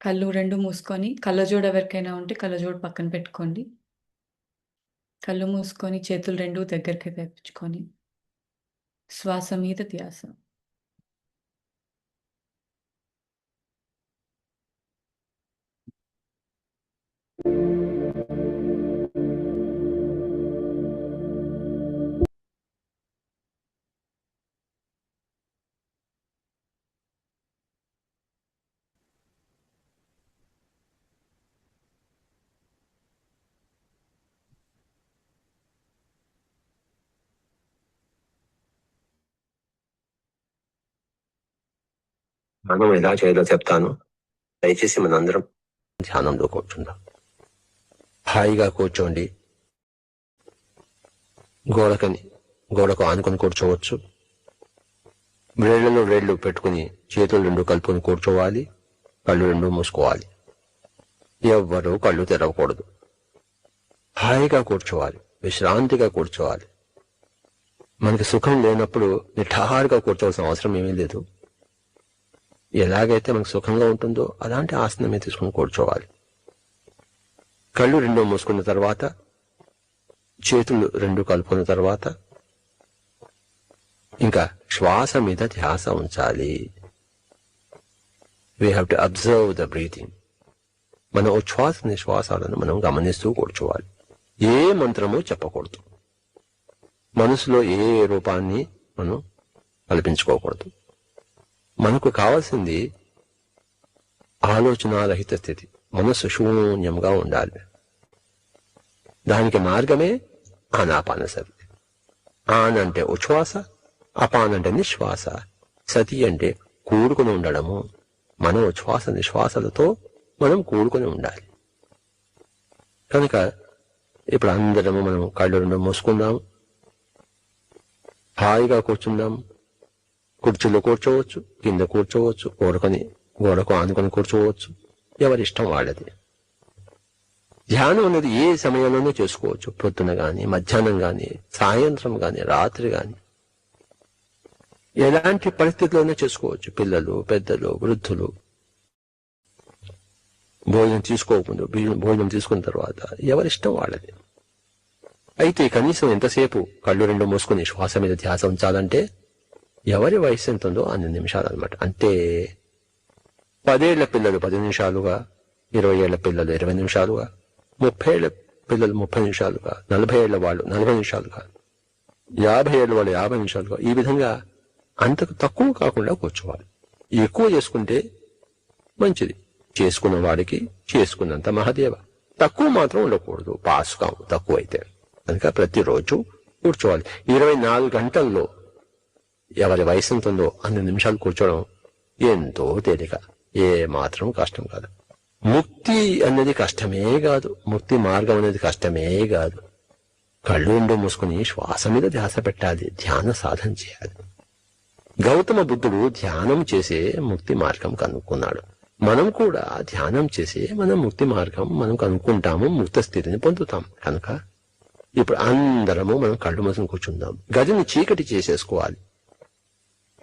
కళ్ళు రెండు మూసుకొని, కళ్ళజోడు ఎవరికైనా ఉంటే కళ్ళజోడు పక్కన పెట్టుకోండి. కళ్ళు మూసుకొని చేతులు రెండు దగ్గరికి తెప్పించుకొని శ్వాస మీద ధ్యాస. ధ్యానం ఎలా చేయాలో చెప్తాను. దయచేసి మనందరం ధ్యానంలో కూర్చుందాం. హాయిగా కూర్చోండి. గోడకు ఆనుకొని కూర్చోవచ్చు. వేళ్లలో వేళ్లు పెట్టుకుని చేతులు రెండు కలుపుకొని కూర్చోవాలి. కళ్ళు రెండు మూసుకోవాలి. ఎవ్వరూ కళ్ళు తెరవకూడదు. హాయిగా కూర్చోవాలి. విశ్రాంతిగా కూర్చోవాలి. మనకి సుఖం లేనప్పుడు నిఠారుగా కూర్చోవలసిన అవసరం ఏమీ లేదు. ఎలాగైతే మనకు సుఖంగా ఉంటుందో అలాంటి ఆసనమే తీసుకుని కూర్చోవాలి. కళ్ళు రెండు మూసుకున్న తర్వాత చేతులు రెండు కలుపుకున్న తర్వాత ఇంకా శ్వాస మీద ధ్యాస ఉంచాలి. We have to observe the breathing. మన ఉచ్ఛ్వాస నిశ్వాసాలను మనం గమనిస్తూ కూర్చోవాలి. ఏ మంత్రము చెప్పకూడదు. మనసులో ఏ రూపాన్ని మనం కల్పించుకోకూడదు. మనకు కావాల్సింది ఆలోచనారహిత స్థితి. మనసు శూన్యంగా ఉండాలి. దానికి మార్గమే ఆనాపానసతి. ఆన్ అంటే ఉచ్ఛ్వాస, అపాన్ అంటే నిశ్వాస, సతి అంటే కూడుకుని ఉండడము. మన ఉచ్ఛ్వాస నిశ్వాసలతో మనం కూడుకుని ఉండాలి. కనుక ఇప్పుడు అందరము మనం కళ్ళు రెండు మూసుకుందాం. హాయిగా కూర్చుందాం. కుర్చీలో కూర్చోవచ్చు, కింద కూర్చోవచ్చు, గోడకు ఆనుకొని కూర్చోవచ్చు. ఎవరిష్టం వాళ్ళది. ధ్యానం అనేది ఏ సమయంలోనే చేసుకోవచ్చు. పొద్దున గాని, మధ్యాహ్నం గాని, సాయంత్రం గాని, రాత్రి గాని, ఎలాంటి పరిస్థితుల్లోనే చేసుకోవచ్చు. పిల్లలు, పెద్దలు, వృద్ధులు. భోజనం తీసుకోకుండా భోజనం తీసుకున్న తర్వాత ఎవరిష్టం వాళ్ళది. అయితే కనీసం ఎంతసేపు కళ్ళు రెండు మూసుకుని శ్వాస మీద ధ్యాస ఉంచాలంటే ఎవరి వయసు ఎంత ఉందో అన్ని నిమిషాలు అనమాట. అంటే 10 ఏళ్ల పిల్లలు 10 నిమిషాలుగా, 20 ఏళ్ల పిల్లలు 20 నిమిషాలుగా, 30 ఏళ్ల పిల్లలు 30 నిమిషాలుగా, 40 ఏళ్ల వాళ్ళు 40 నిమిషాలుగా, 50 ఏళ్ల వాళ్ళు 50 నిమిషాలుగా, ఈ విధంగా అంతకు తక్కువ కాకుండా కూర్చోవాలి. ఎక్కువ చేసుకుంటే మంచిది. చేసుకున్న వాడికి చేసుకున్నంత మహాదేవ. తక్కువ మాత్రం ఉండకూడదు. పాస్ కావు తక్కువ అయితే. కనుక ప్రతిరోజు కూర్చోవాలి. 24 గంటల్లో ఎవరి వయసు ఉంటుందో అన్ని నిమిషాలు కూర్చోవడం ఎంతో తేలిక. ఏ మాత్రం కష్టం కాదు. ముక్తి అనేది కష్టమే కాదు. ముక్తి మార్గం అనేది కష్టమే కాదు. కళ్ళు రెండు మూసుకుని శ్వాస మీద ధ్యాస పెట్టాలి. ధ్యాన సాధన చేయాలి. గౌతమ బుద్ధుడు ధ్యానం చేసే ముక్తి మార్గం కనుక్కున్నాడు. మనం కూడా ధ్యానం చేసే మన ముక్తి మార్గం మనం కనుక్కుంటాము. ముక్త స్థితిని పొందుతాం. కనుక ఇప్పుడు అందరము మనం కళ్ళు మూసుకుని కూర్చుందాం. గదిని చీకటి చేసేసుకోవాలి.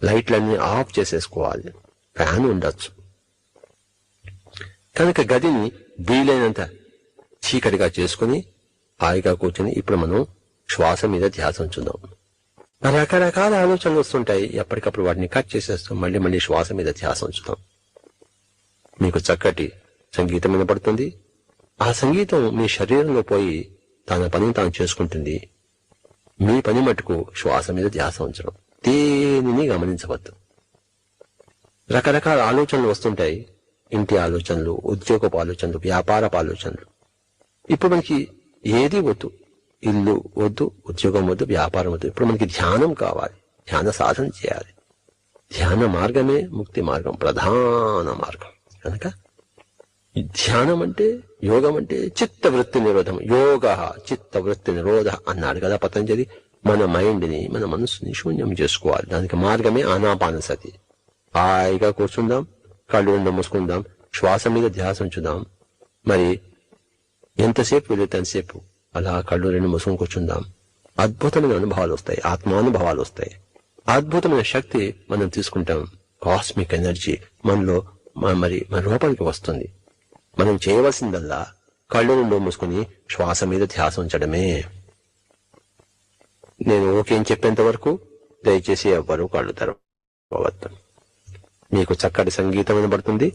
లైట్లన్నీ ఆఫ్ చేసేసుకోవాలి. ఫ్యాన్ ఉండొచ్చు. కనుక గదిని వీలైనంత చీకటిగా చేసుకుని హాయిగా కూర్చొని ఇప్పుడు మనం శ్వాస మీద ధ్యాస ఉంచుదాం. రకరకాల ఆలోచనలు వస్తుంటాయి. ఎప్పటికప్పుడు వాటిని కట్ చేసేస్తాం. మళ్ళీ శ్వాస మీద ధ్యాస ఉంచుతాం. మీకు చక్కటి సంగీతం వినపడుతుంది. ఆ సంగీతం మీ శరీరంలో పోయి తన పనిని తాను చేసుకుంటుంది. మీ పని మటుకు శ్వాస మీద ధ్యాస ఉంచడం. దేనిని గమనించవద్దు. రకరకాల ఆలోచనలు వస్తుంటాయి. ఇంటి ఆలోచనలు, ఉద్యోగపు ఆలోచనలు, వ్యాపారపు ఆలోచనలు. ఇప్పుడు మనకి ఏది వద్దు. ఇల్లు వద్దు, ఉద్యోగం వద్దు, వ్యాపారం వద్దు. ఇప్పుడు మనకి ధ్యానం కావాలి. ధ్యాన సాధన చేయాలి. ధ్యాన మార్గమే ముక్తి మార్గం, ప్రధాన మార్గం. కనుక ధ్యానం అంటే, యోగం అంటే చిత్తవృత్తి నిరోధం. యోగ చిత్తవృత్తి నిరోధ అన్నాడు కదా పతంజలి. మన మైండ్ని, మన మనసుని శూన్యం చేసుకోవాలి. దానికి మార్గమే ఆనాపానసతి. హాయిగా కూర్చుందాం. కళ్ళు రెండు మూసుకుందాం. శ్వాస మీద ధ్యాస ఉంచుదాం. మరి ఎంతసేపు వీలైతే అంతసేపు అలా కళ్ళు రెండు మూసుకొని కూర్చుందాం. అద్భుతమైన అనుభవాలు వస్తాయి. ఆత్మానుభవాలు వస్తాయి. అద్భుతమైన శక్తి మనం తీసుకుంటాం. కాస్మిక్ ఎనర్జీ మనలో మన రూపానికి వస్తుంది. మనం చేయవలసిందల్లా కళ్ళు రెండు మూసుకుని శ్వాస మీద ధ్యాస ఉంచడమే. నేను ఓకేం చెప్పేంత వరకు దయచేసి ఎవ్వరూ కళ్ళు తెరవవద్దు. మీకు చక్కటి సంగీతం వినబడుతుంది.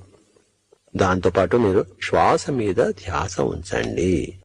దాంతోపాటు మీరు శ్వాస మీద ధ్యాస ఉంచండి.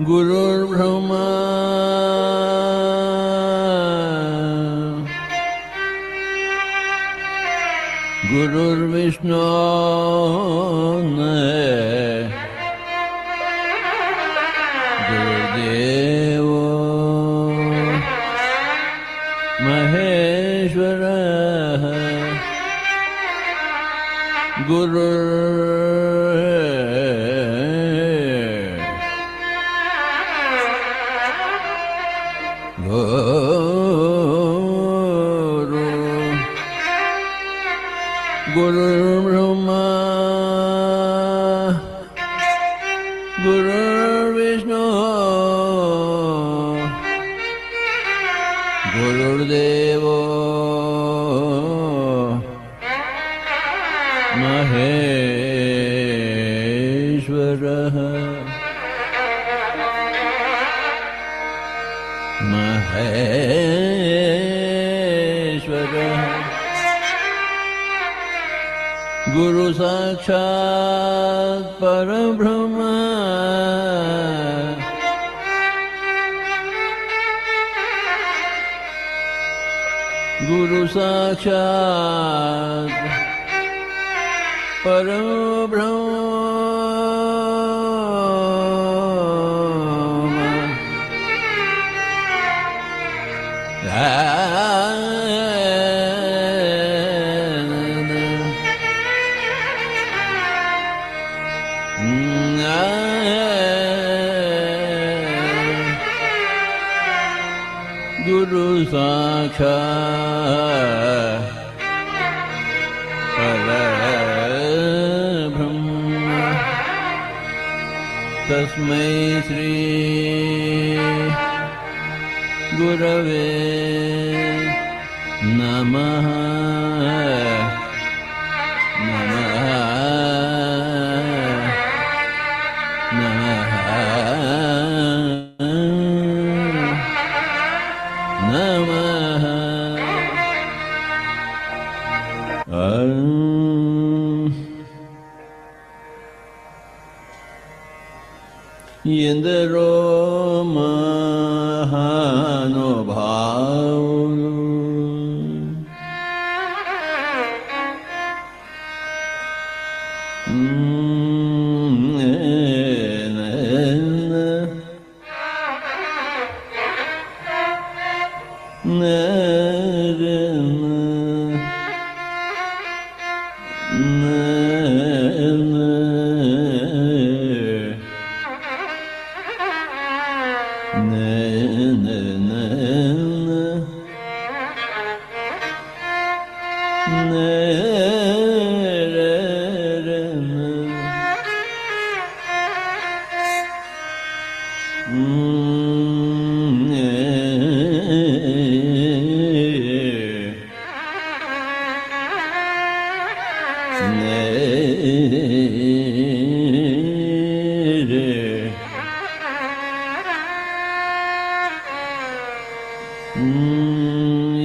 गुरुर्ब्रह्मा गुरुर्विष्णु गुरुदेव महेश्वर गुरु गुरुर्ब्रह्मा गुरुर्विष्णु गुरुर्देव महेश्वरः गुरु साक्षात् परब्रह्म गुरु साक्षात् Guru Sakshat Parabrahma Tasmai Shri Gurave Namaha Namaha Namaha Namaha ఎందరో మహానుభావులు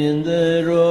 ఎందరో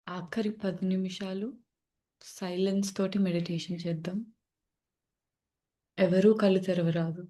ఆఖరి 10 నిమిషాలు సైలెన్స్ తోటి మెడిటేషన్ చేద్దాం. ఎవరూ కళ్ళు తెరవరాదు.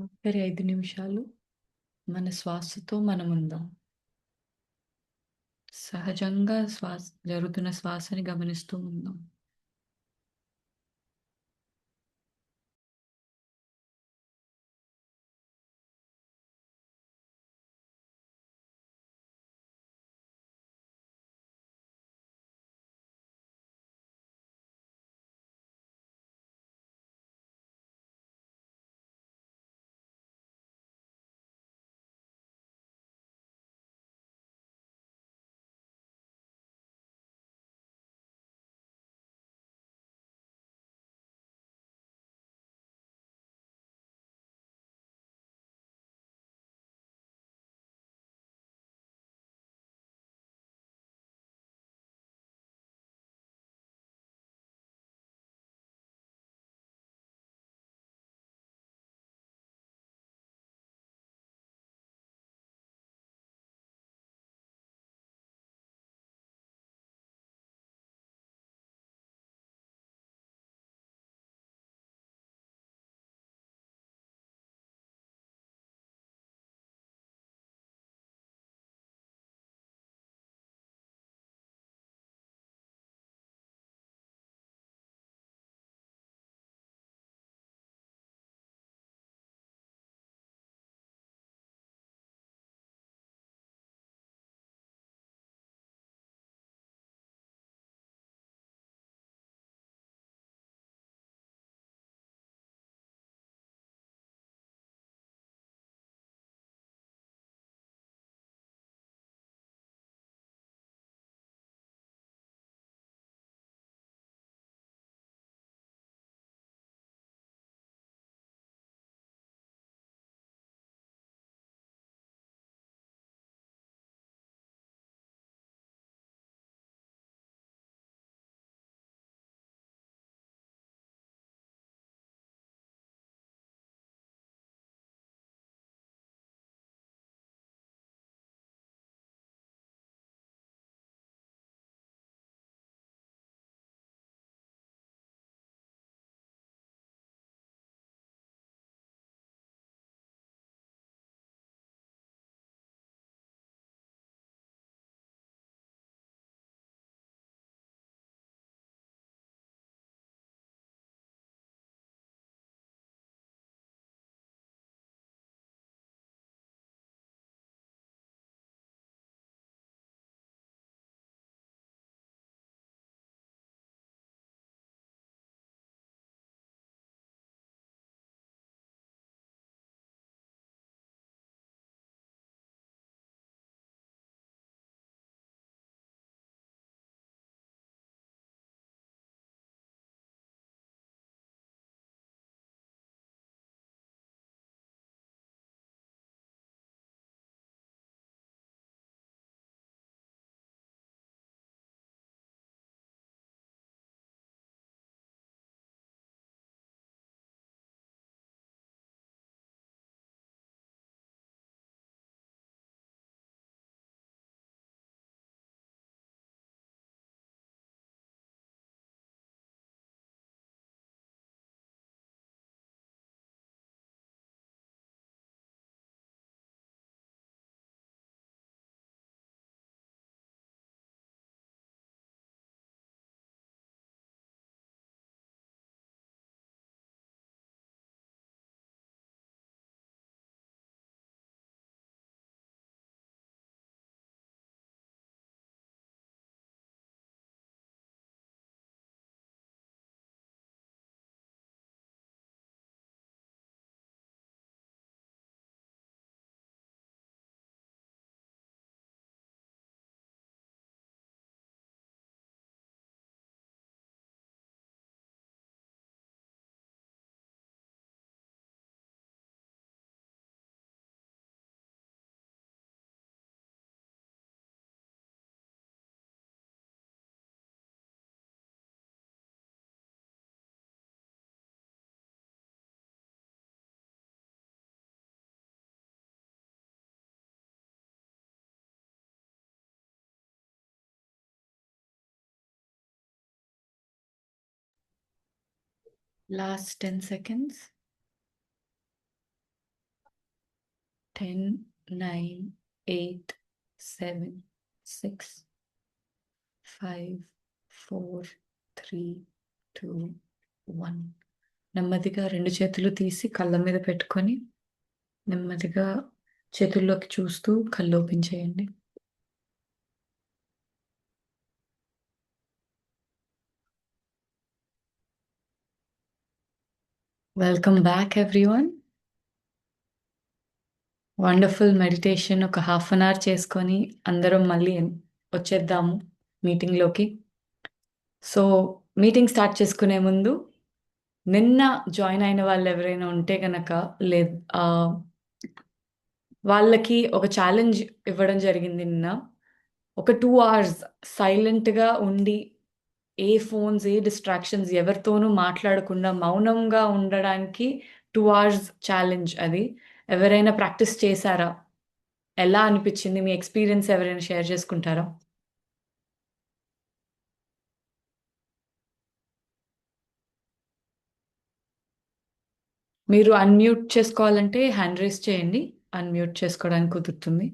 ఆఖరి 5 నిమిషాలు మన శ్వాసతో మనముందాం. సహజంగా జరుగుతున్న శ్వాసని గమనిస్తూ ఉందాం. Last 10 seconds. 10, 9, 8, 7, 6, 5, 4, 3, 2, 1. నెమ్మదిగా 2 చేతులు తీసి కళ్ళ మీద పెట్టుకొని నెమ్మదిగా చేతుల్లోకి చూస్తూ కళ్ళు ఓపెన్ చేయండి. Welcome back everyone. Wonderful meditation ఒక హాఫ్ అన్ అవర్ చేసుకొని అందరం మళ్ళీ వచ్చేద్దాము మీటింగ్లోకి. సో మీటింగ్ స్టార్ట్ చేసుకునే ముందు నిన్న జాయిన్ అయిన వాళ్ళు ఎవరైనా ఉంటే కనుక వాళ్ళకి ఒక ఛాలెంజ్ ఇవ్వడం జరిగింది నిన్న. ఒక 2 hours సైలెంట్గా ఉండి ఏ ఫోన్స్ ఏ డిస్ట్రాక్షన్స్ ఎవరితోనూ మాట్లాడకుండా మౌనంగా ఉండడానికి 2 hours ఛాలెంజ్ అది. ఎవరైనా ప్రాక్టీస్ చేశారా? ఎలా అనిపించింది? మీ ఎక్స్పీరియన్స్ ఎవరైనా షేర్ చేసుకుంటారా? మీరు అన్మ్యూట్ చేసుకోవాలంటే హ్యాండ్ రేస్ చేయండి. అన్మ్యూట్ చేసుకోవడానికి కుదురుతుంది.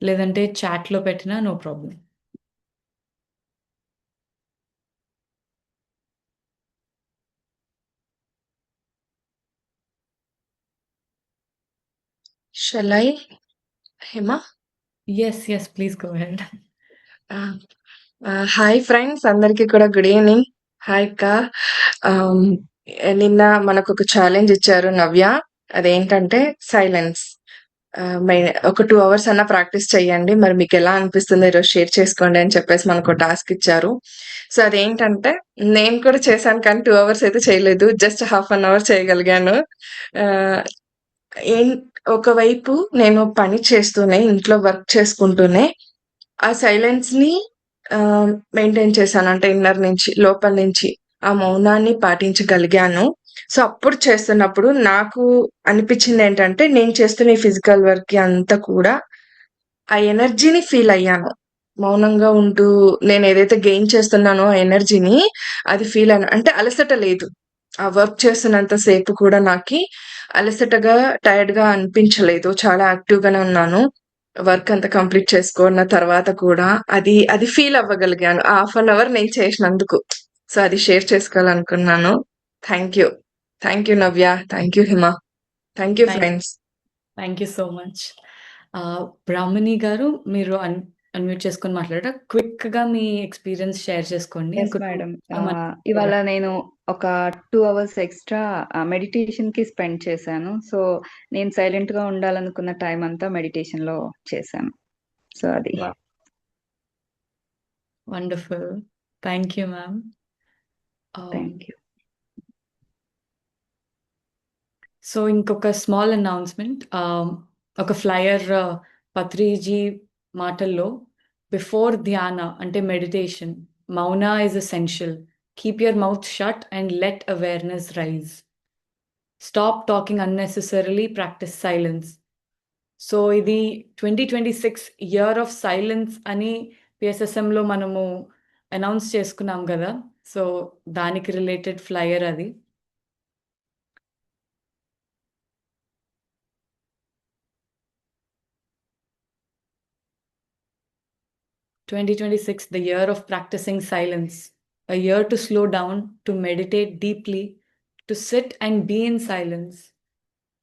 లేదంటే చాట్లో పెట్టినా no problem. Shall I, Hema? Yes please go ahead. Hi friends, అందరికీ కూడా గుడ్ ఈవినింగ్. హాయ్ అక్క. నిన్న మనకు ఒక ఛాలెంజ్ ఇచ్చారు నవ్య. అదేంటంటే సైలెన్స్. ఒక 2 hours అన్న ప్రాక్టీస్ చేయండి, మరి మీకు ఎలా అనిపిస్తుందో ఈరోజు షేర్ చేసుకోండి అని చెప్పేసి మనకు టాస్క్ ఇచ్చారు. సో అదేంటంటే నేను కూడా చేశాను, కానీ 2 hours అయితే చేయలేదు, జస్ట్ హాఫ్ అన్ అవర్ చేయగలిగాను. ఏం ఒకవైపు నేను పని చేస్తూనే, ఇంట్లో వర్క్ చేసుకుంటూనే ఆ సైలెన్స్ ని మెయింటైన్ చేశాను. అంటే ఇన్నర్ నుంచి, లోపల నుంచి ఆ మౌనాన్ని పాటించగలిగాను. సో అప్పుడు చేస్తున్నప్పుడు నాకు అనిపించింది ఏంటంటే, నేను చేస్తున్న ఈ ఫిజికల్ వర్క్ అంతా కూడా ఆ ఎనర్జీని ఫీల్ అయ్యాను. మౌనంగా ఉంటూ నేను ఏదైతే గెయిన్ చేస్తున్నానో ఆ ఎనర్జీని అది ఫీల్ అయ్యాను. అంటే అలసట లేదు. ఆ వర్క్ చేస్తున్నంత సేపు కూడా నాకు అలసటగా, టైర్డ్ గా అనిపించలేదు. చాలా యాక్టివ్ గానే ఉన్నాను. వర్క్ అంతా కంప్లీట్ చేసుకున్న తర్వాత కూడా అది ఫీల్ అవ్వగలిగాను ఆ హాఫ్ అన్ అవర్ నేను చేసినందుకు. సో అది షేర్ చేసుకోవాలనుకున్నాను. Thank you. Thank you Navya. Thank you Hima. Thank you friends. Thank you so much. Brahmani గారు, మీరు అన్మ్యూట్ చేసుకొని మాట్లాడారా? క్విక్ గా మీ ఎక్స్పీరియన్స్ షేర్ చేసుకోండి. Yes madam. ఇవాళ నేను ఒక 2 hours ఎక్స్ట్రా మెడిటేషన్ కి స్పెండ్ చేశాను. సో నేను సైలెంట్ గా ఉండాలనుకున్న టైం అంతా మెడిటేషన్ లో చేశాను. సో అది wonderful. Thank you ma'am. Thank you. So ఇంకొక స్మాల్ అనౌన్స్మెంట్. ఒక ఫ్లయర్ పత్రిజీ మాటల్లో, బిఫోర్ ధ్యాన అంటే మెడిటేషన్, మౌన is essential. Keep your mouth shut and let awareness rise. Stop talking unnecessarily, practice silence. So ఇది 2026 ఇయర్ ఆఫ్ సైలెన్స్ అని పిఎస్ఎస్ఎంలో మనము announce చేసుకున్నాం కదా. సో దానికి రిలేటెడ్ ఫ్లయర్ అది. "2026, the year of practicing silence, a year to slow down, to meditate deeply, to sit and be in silence,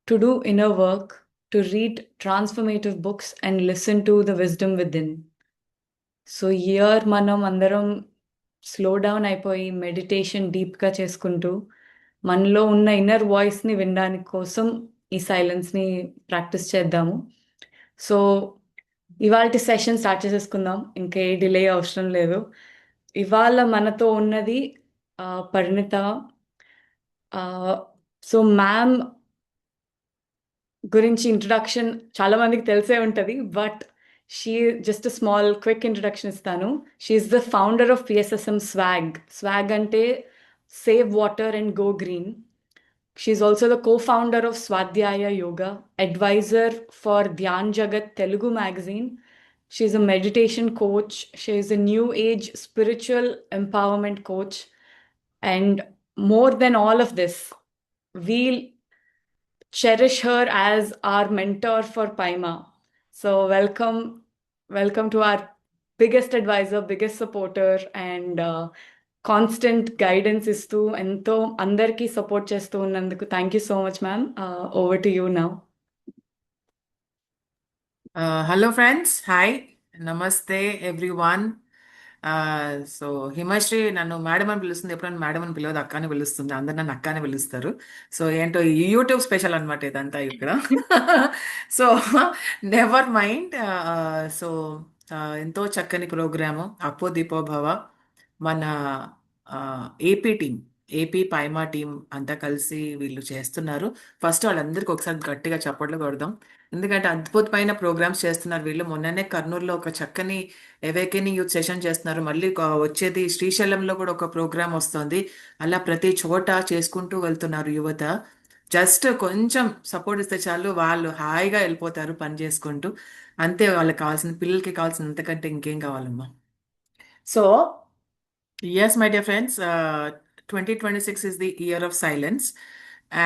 to do inner work, to read transformative books and listen to the wisdom within." So year మనం అందరం slow down అయిపోయి meditation డీప్గా చేసుకుంటూ మనలో ఉన్న inner వాయిస్ని వినడానికి కోసం ఈ సైలెన్స్ని ప్రాక్టీస్ చేద్దాము. సో ఇవాళ సెషన్ స్టార్ట్ చేసేసుకుందాం, ఇంకే డిలే అవసరం లేదు. ఇవాళ మనతో ఉన్నది పరిణిత. సో మ్యామ్ గురించి ఇంట్రడక్షన్ చాలా మందికి తెలిసే ఉంటుంది, but she just small quick introduction ఇస్తాను. She is the founder of PSSM swag. Swag అంటే save water and go green. She is also the co-founder of Swadhyaya Yoga, advisor for Dhyan Jagat Telugu magazine. She is a meditation coach. She is a new age spiritual empowerment coach. And more than all of this, we cherish her as our mentor for Paima. So welcome to our biggest advisor, biggest supporter, and constant guidance ఇస్తూ ఎంతో అందరికీ support చేస్తూ ఉన్నందుకు thank you so much ma'am. Over to you now. Hello friends, hi, namaste everyone. So Himasri నన్ను madam అని పిలుస్తుంది, ఎప్పుడైనా madam అని పిలవదు, అక్క అని పిలుస్తుంది. అందరు నన్ను అక్క అని పిలుస్తారు. సో ఏంటో ఈ యూట్యూబ్ స్పెషల్ అనమాట ఇదంతా ఇక్కడ. So never mind. సో ఎంతో చక్కని ప్రోగ్రాము అప్పో దీపో భవ. మన ఏపీ టీం, ఏపీ పైమా టీం అంతా కలిసి వీళ్ళు చేస్తున్నారు. ఫస్ట్ వాళ్ళందరికీ ఒకసారి గట్టిగా చప్పట్లు కొడదాం, ఎందుకంటే అద్భుతమైన ప్రోగ్రామ్స్ చేస్తున్నారు వీళ్ళు. మొన్ననే కర్నూలులో ఒక చక్కని అవేకెనింగ్ యూత్ సెషన్ చేస్తున్నారు. మళ్ళీ వచ్చేది శ్రీశైలంలో కూడా ఒక ప్రోగ్రామ్ వస్తుంది. అలా ప్రతి చోట చేసుకుంటూ వెళ్తున్నారు యువత. జస్ట్ కొంచెం సపోర్ట్ ఇస్తే చాలు, వాళ్ళు హాయిగా వెళ్ళిపోతారు పని చేసుకుంటూ. అంతే వాళ్ళకి కావాల్సిన, పిల్లలకి కావాల్సిన అంతకంటే ఇంకేం కావాలమ్మా. So yes, my dear friends, 2026 is the year of silence.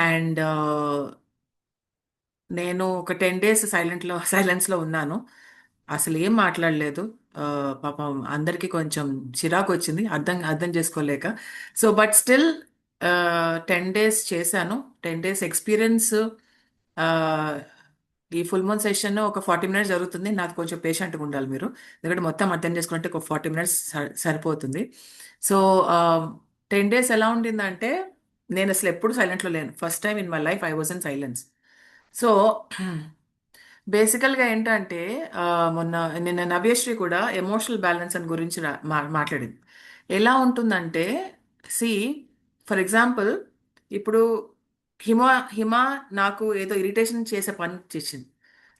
And నేను ఒక 10 days సైలెన్స్లో ఉన్నాను. అసలు ఏం మాట్లాడలేదు. పాపం అందరికీ కొంచెం చిరాకు వచ్చింది, అర్థం అర్థం చేసుకోలేక. సో బట్ స్టిల్ 10 days చేశాను. 10 days ఎక్స్పీరియన్స్. ఈ ఫుల్ మూన్ సెషన్ ఒక 40 minutes జరుగుతుంది. నాకు కొంచెం పేషెంట్గా ఉండాలి మీరు, ఎందుకంటే మొత్తం అర్థం చేసుకుంటే ఒక 40 minutes సరిపోతుంది. సో 10 days ఎలా ఉండిందంటే, నేను అసలు ఎప్పుడు సైలెంట్లో లేను. First time in my life I was in silence. So బేసికల్గా ఏంటంటే, మొన్న నిన్న నవ్యశ్రీ కూడా ఎమోషనల్ బ్యాలెన్స్ అని గురించి మాట్లాడింది. ఎలా ఉంటుందంటే, సి ఫర్ ఎగ్జాంపుల్, ఇప్పుడు హిమ నాకు ఏదో ఇరిటేషన్ చేసే పని చేసింది,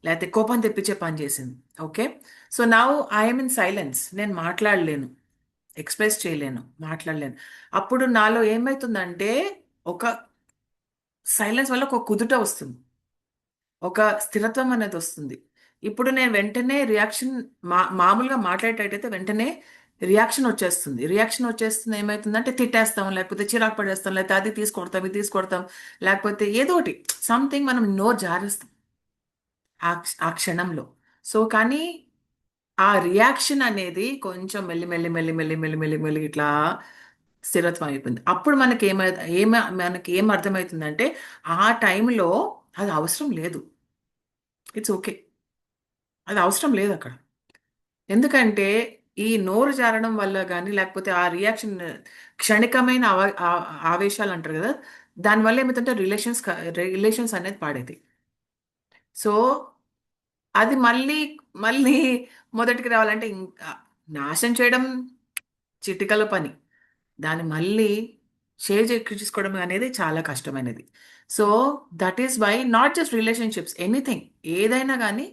లేకపోతే కోపం తెప్పించే పని చేసింది. Okay, so now I'm in silence. నేను మాట్లాడలేను, ఎక్స్ప్రెస్ చేయలేను, మాట్లాడలేను. అప్పుడు నాలో ఏమవుతుందంటే, ఒక సైలెన్స్ వల్ల ఒక కుదుట వస్తుంది, ఒక స్థిరత్వం అనేది వస్తుంది. ఇప్పుడు నేను వెంటనే రియాక్షన్, మామూలుగా మాట్లాడేటట్టయితే వెంటనే రియాక్షన్ వచ్చేస్తుంది. ఏమవుతుందంటే తిట్టేస్తాం, లేకపోతే చిరాకు పడేస్తాం, లేకపోతే అది తీసుకొడతాం, ఇది తీసుకొడతాం, లేకపోతే ఏదో ఒకటి సంథింగ్ మనం నోరు జారేస్తాం ఆ క్షణంలో. సో కానీ ఆ రియాక్షన్ అనేది కొంచెం మెల్లి మెల్లి మెల్లి మెల్లి మెల్లి మెల్లి మెల్లి ఇట్లా స్థిరత్వం అయిపోయింది. అప్పుడు మనకి ఏం అర్థమవుతుందంటే, ఆ టైంలో అది అవసరం లేదు, ఇట్స్ ఓకే, అది అవసరం లేదు అక్కడ. ఎందుకంటే ఈ నోరు జారడం వల్ల కానీ, లేకపోతే ఆ రియాక్షన్, క్షణికమైన ఆవేశాలు అంటారు కదా, దానివల్ల ఏమవుతుంటే రిలేషన్స్ అనేది పాడేది. సో అది మళ్ళీ మళ్ళీ మొదటికి రావాలంటే ఇంకా నాశనం చేయడం చిటికల పని, దాన్ని మళ్ళీ చేసుకోవడం అనేది చాలా కష్టమైనది. So that is why not just relationships, anything, ఏదైనా కానీ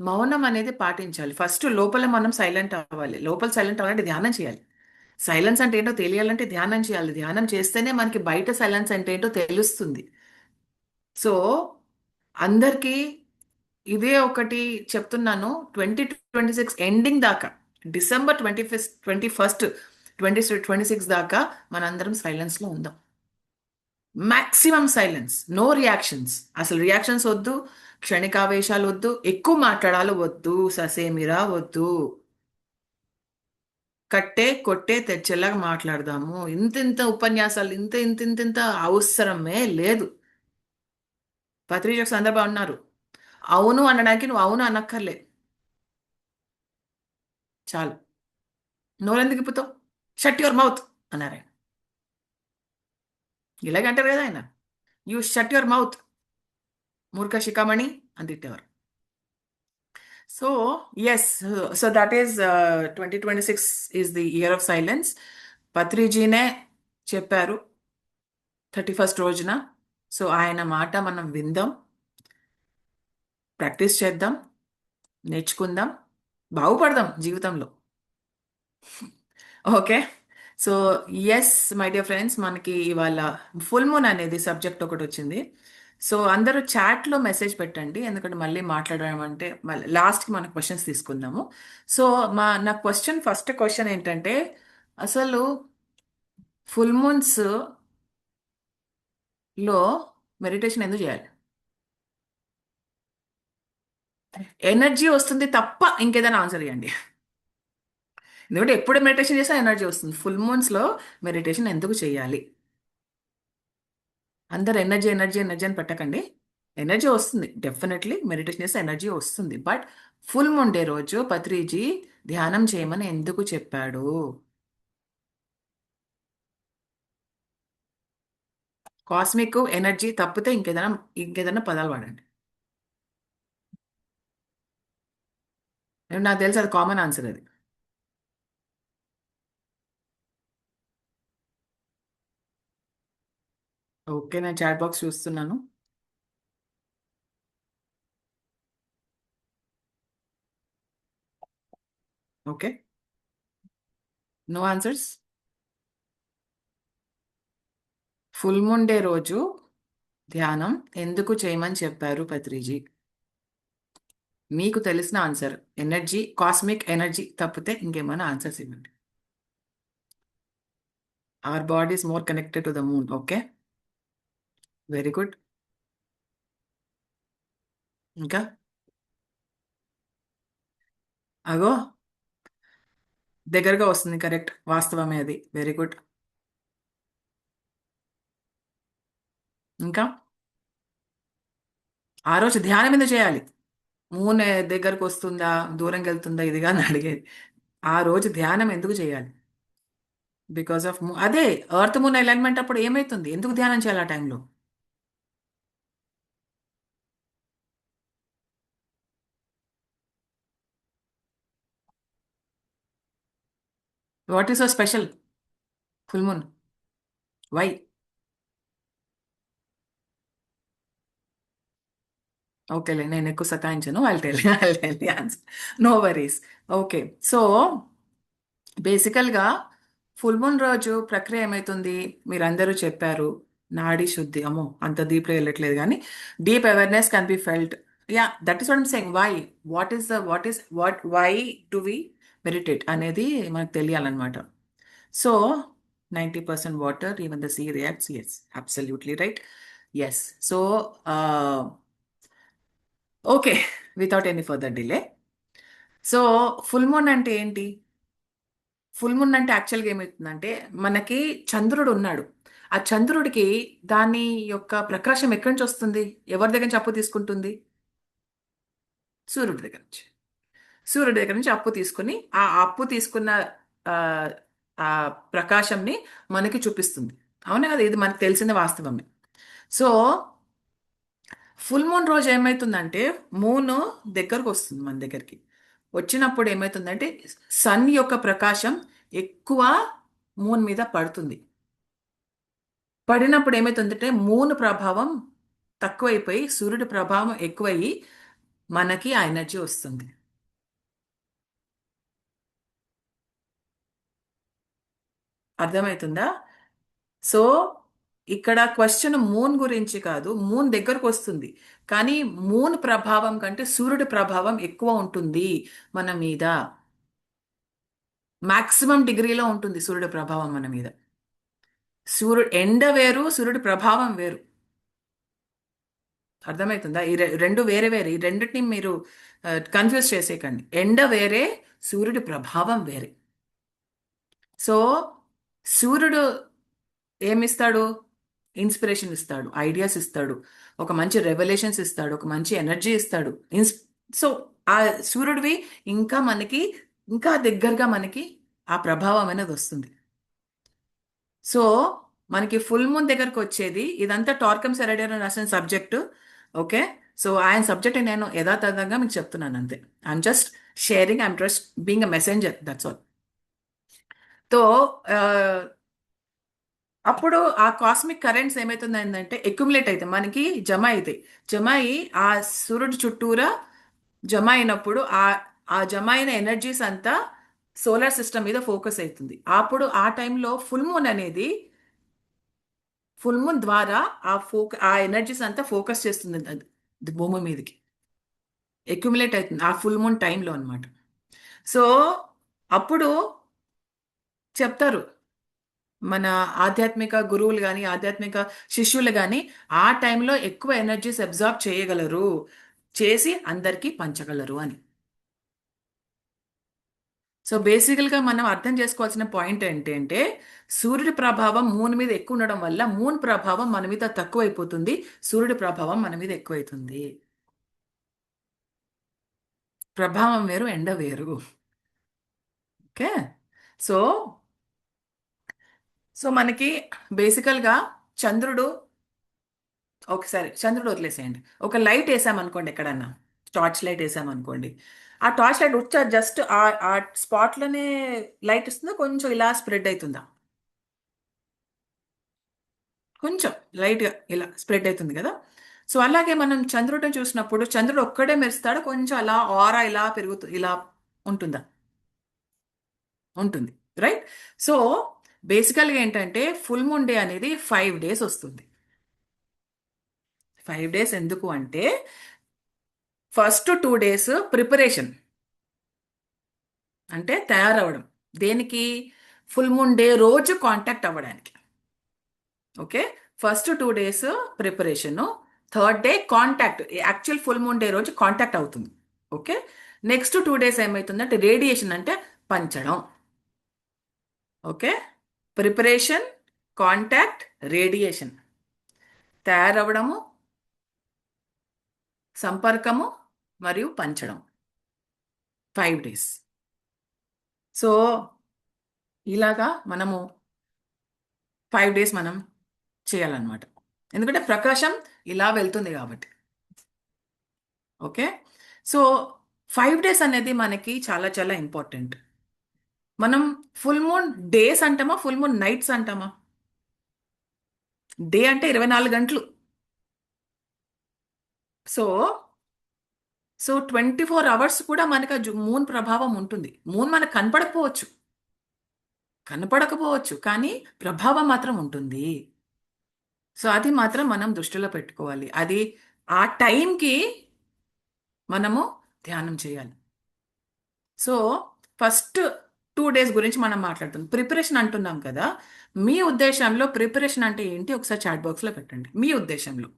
మౌనం అనేది పాటించాలి. ఫస్ట్ లోపల మనం సైలెంట్ అవ్వాలి. లోపల సైలెంట్ అవ్వాలంటే ధ్యానం చేయాలి. సైలెన్స్ అంటే ఏంటో తెలియాలంటే ధ్యానం చేయాలి. ధ్యానం చేస్తేనే మనకి బయట సైలెన్స్ అంటే ఏంటో తెలుస్తుంది. సో అందరికీ ఇదే ఒకటి చెప్తున్నాను, 2026 ఎండింగ్ దాకా, డిసెంబర్ 21st 2026 దాకా మనందరం సైలెన్స్లో ఉందాం. Maximum silence, no reactions. అసలు రియాక్షన్స్ వద్దు, క్షణికావేశాలు వద్దు, ఎక్కువ మాట్లాడాలి వద్దు, ససేమిరా వద్దు, కట్టే కొట్టే తెచ్చేలాగా మాట్లాడదాము. ఇంత ఉపన్యాసాలు, ఇంత అవసరమే లేదు. పత్రిక సందర్భం అన్నారు, అవును అనడానికి నువ్వు అవును అనక్కర్లే, చాలు. నోరెందుకు ఇప్పుతావు, షట్ యువర్ మౌత్ అన్నారు ఆయన. ఇలాగంటారు కదా ఆయన, యూ షట్ యువర్ మౌత్ మూర్ఖ శిఖామణి అని తిట్టేవారు. So yes, so that is 2026 is the year of silence. పత్రిజీనే చెప్పారు 31st రోజున. సో ఆయన మాట మనం విందాం, ప్రాక్టీస్ చేద్దాం, నేర్చుకుందాం, బాగుపడదాం జీవితంలో. Okay, so yes my dear friends, మనకి ఇవాళ ఫుల్ మూన్ అనేది సబ్జెక్ట్ ఒకటి వచ్చింది. సో అందరూ చాట్లో మెసేజ్ పెట్టండి, ఎందుకంటే మళ్ళీ మాట్లాడడం అంటే మళ్ళీ లాస్ట్కి మన క్వశ్చన్స్ తీసుకుందాము. సో నా ఫస్ట్ క్వశ్చన్ ఏంటంటే, అసలు ఫుల్ మూన్స్ లో మెడిటేషన్ ఎందుకు చేయాలి? ఎనర్జీ వస్తుంది తప్ప ఇంకేదైనా ఆన్సర్ ఇవ్వండి. ఎందుకంటే ఎప్పుడు మెడిటేషన్ చేసినా ఎనర్జీ వస్తుంది. ఫుల్ మూన్స్లో మెడిటేషన్ ఎందుకు చేయాలి? అందరు ఎనర్జీ ఎనర్జీ ఎనర్జీ అని పెట్టకండి. ఎనర్జీ వస్తుంది, డెఫినెట్లీ మెడిటేషన్ చేస్తే ఎనర్జీ వస్తుంది. బట్ ఫుల్ మూన్ డే రోజు పత్రిజీ ధ్యానం చేయమని ఎందుకు చెప్పాడు? కాస్మిక్ ఎనర్జీ తప్పితే ఇంకేదైనా పదాలు వాడండి. నాకు తెలుసు అది కామన్ ఆన్సర్ అది. ఓకే, నేను చాట్ బాక్స్ చూస్తున్నాను. Okay, no answers. Full moon day రోజు ధ్యానం ఎందుకు చేయమని చెప్పారు పత్రిజీ? మీకు తెలిసిన ఆన్సర్ ఎనర్జీ, కాస్మిక్ ఎనర్జీ తప్పితే ఇంకేమైనా ఆన్సర్స్ ఇవ్వండి. Our body is more connected to the moon. Okay, very good. ఇంకా అగో దగ్గరగా వస్తుంది, కరెక్ట్, వాస్తవమే అది. Very good. ఇంకా ఆ రోజు ధ్యానం ఎందుకు చేయాలి? మూన్ దగ్గరకు వస్తుందా, దూరంకి వెళ్తుందా, ఇదిగా అని అడిగేది. ఆ రోజు ధ్యానం ఎందుకు చేయాలి? బికాస్ ఆఫ్ అదే ఎర్త్ మూన్ అలైన్మెంట్ అప్పుడు ఏమైతుంది? ఎందుకు ధ్యానం చేయాలి ఆ టైంలో? What is so special full moon? Why? ఓకేలే, నేను ఎక్కువ సతాయించను. I'll tell the answer, no worries. Okay, so బేసికల్గా ఫుల్ మూన్ రోజు ప్రక్రియ ఏమవుతుంది? మీరందరూ చెప్పారు, నాడీ శుద్ధి. అమ్మో, అంత డీప్లో వెళ్ళట్లేదు కానీ deep awareness can be felt. Yeah, that is what I'm saying. Why? Why do we meditate అనేది మనకు తెలియాలన్నమాట. So 90% water, even the sea reacts. Yes, absolutely right. Yes. So okay, without any further delay, so full moon అంటే ఏంటి? Full moon అంటే యాక్చువల్గా ఏమవుతుందంటే, మనకి చంద్రుడు ఉన్నాడు. ఆ చంద్రుడికి దాని యొక్క ప్రకాశం ఎక్కడి నుంచి వస్తుంది? ఎవరి దగ్గర నుంచి అప్పు తీసుకుంటుంది? సూర్యుడి దగ్గర నుంచి. సూర్యుడి దగ్గర నుంచి అప్పు తీసుకుని ఆ అప్పు తీసుకున్న ఆ, ఆ ప్రకాశంని మనకి చూపిస్తుంది. అవునా కదా? ఇది మనకు తెలిసిన వాస్తవమే. సో ఫుల్ మూన్ రోజు ఏమవుతుందంటే, మూన్ దగ్గరకు వస్తుంది మన దగ్గరికి. వచ్చినప్పుడు ఏమవుతుందంటే, సన్ యొక్క ప్రకాశం ఎక్కువ మూన్ మీద పడుతుంది. పడినప్పుడు ఏమవుతుందంటే, మూన్ ప్రభావం తక్కువైపోయి సూర్యుడి ప్రభావం ఎక్కువయ్యి మనకి ఆ ఎనర్జీ వస్తుంది. అర్థమవుతుందా? సో ఇక్కడ క్వశ్చన్ మూన్ గురించి కాదు, మూన్ దగ్గరకు వస్తుంది. కానీ మూన్ ప్రభావం కంటే సూర్యుడి ప్రభావం ఎక్కువ ఉంటుంది మన మీద. మాక్సిమం డిగ్రీలో ఉంటుంది సూర్యుడి ప్రభావం మన మీద. సూర్యుడు ఎండ వేరు, సూర్యుడి ప్రభావం వేరు. అర్థమవుతుందా? ఈ రెండు వేరే వేరే. ఈ రెండింటిని మీరు కన్ఫ్యూజ్ చేసేయకండి. ఎండ వేరే, సూర్యుడి ప్రభావం వేరే. సో సూర్యుడు ఏమిస్తాడు? ఇన్స్పిరేషన్ ఇస్తాడు, ఐడియాస్ ఇస్తాడు, ఒక మంచి రెవల్యూషన్స్ ఇస్తాడు, ఒక మంచి ఎనర్జీ ఇస్తాడు. సో ఆ సూర్యుడివి ఇంకా మనకి, ఇంకా దగ్గరగా మనకి ఆ ప్రభావం అనేది వస్తుంది. సో మనకి ఫుల్ మూన్ దగ్గరకు వచ్చేది ఇదంతా టార్కమ్ సెరడియన్ రాసిన సబ్జెక్టు. ఓకే, సో ఆయన సబ్జెక్ట్ నేను యథాతథంగా మీకు చెప్తున్నాను అంతే. I'm just sharing, I'm just being a messenger, that's all. తో అప్పుడు ఆ కాస్మిక్ కరెంట్స్ ఏమవుతుంది ఏంటంటే, ఎక్యుములేట్ అయితే మనకి జమ అవుతాయి. జమ అయ్యి ఆ సూర్యుడు చుట్టూరా జమ అయినప్పుడు ఆ జమ అయిన ఎనర్జీస్ అంతా సోలార్ సిస్టమ్ మీద ఫోకస్ అవుతుంది. అప్పుడు ఆ టైంలో ఫుల్ మూన్ అనేది, ఫుల్ మూన్ ద్వారా ఆ ఎనర్జీస్ అంతా ఫోకస్ చేస్తుంది అది భూమి మీదకి, ఎక్యుములేట్ అవుతుంది ఆ ఫుల్ మూన్ టైంలో అనమాట. సో అప్పుడు చెప్తారు, మన ఆధ్యాత్మిక గురువులు కానీ ఆధ్యాత్మిక శిష్యులు కానీ ఆ టైంలో ఎక్కువ ఎనర్జీస్ అబ్జార్బ్ చేయగలరు, చేసి అందరికీ పంచగలరు అని. సో బేసికల్గా మనం అర్థం చేసుకోవాల్సిన పాయింట్ ఏంటి అంటే, సూర్యుడి ప్రభావం మూన్ మీద ఎక్కువ ఉండడం వల్ల మూన్ ప్రభావం మన మీద తక్కువైపోతుంది, సూర్యుడి ప్రభావం మన మీద ఎక్కువైతుంది. ప్రభావం వేరు, ఎండ వేరు. ఓకే. సో సో మనకి బేసికల్గా చంద్రుడు, ఒకసారి చంద్రుడు వదిలేసేయండి, ఒక లైట్ వేసామనుకోండి, ఎక్కడన్నా టార్చ్ లైట్ వేసామనుకోండి, ఆ టార్చ్ లైట్ వచ్చా జస్ట్ ఆ స్పాట్లోనే లైట్ ఇస్తుందా, కొంచెం ఇలా స్ప్రెడ్ అవుతుందా? కొంచెం లైట్గా ఇలా స్ప్రెడ్ అవుతుంది కదా. సో అలాగే మనం చంద్రుడిని చూసినప్పుడు చంద్రుడు ఒక్కడే మెరుస్తాడు, కొంచెం అలా ఆరా ఇలా పెరుగుతుంది, ఇలా ఉంటుందా? ఉంటుంది, రైట్. సో బేసికల్గా ఏంటంటే ఫుల్ మూన్ డే అనేది 5 days వస్తుంది. 5 days ఎందుకు అంటే, ఫస్ట్ 2 days ప్రిపరేషన్, అంటే తయారవడం. దేనికి? ఫుల్ మూన్ డే రోజు కాంటాక్ట్ అవ్వడానికి. Okay. First 2 days preparation, third day contact, actual full moon day రోజు కాంటాక్ట్ అవుతుంది. ఓకే. నెక్స్ట్ 2 days ఏమవుతుందంటే రేడియేషన్, అంటే పంచడం. ఓకే. ప్రిపరేషన్, కాంటాక్ట్, రేడియేషన్, తయారవడము, సంపర్కము మరియు పంచడం. 5 days. సో ఇలాగా మనము 5 days మనం చేయాలన్నమాట, ఎందుకంటే ప్రకాశం ఇలా వెళ్తుంది కాబట్టి. ఓకే. సో 5 days అనేది మనకి చాలా చాలా ఇంపార్టెంట్. మనం ఫుల్ మూన్ డేస్ అంటామా, ఫుల్ మూన్ నైట్స్ అంటామా? డే అంటే 24 గంటలు. సో సో 24 hours కూడా మనకు మూన్ ప్రభావం ఉంటుంది. మూన్ మనకు కనపడకపోవచ్చు, కానీ ప్రభావం మాత్రం ఉంటుంది. సో అది మాత్రం మనం దృష్టిలో పెట్టుకోవాలి. అది ఆ టైంకి మనము ధ్యానం చేయాలి. సో ఫస్ట్ 2 days గురించి మనం మాట్లాడుతున్నాం. ప్రిపరేషన్ అంటున్నాం కదా, మీ ఉద్దేశంలో ప్రిపరేషన్ అంటే ఏంటి? ఒకసారి చాట్ బాక్స్లో పెట్టండి. మీ ఉద్దేశంలో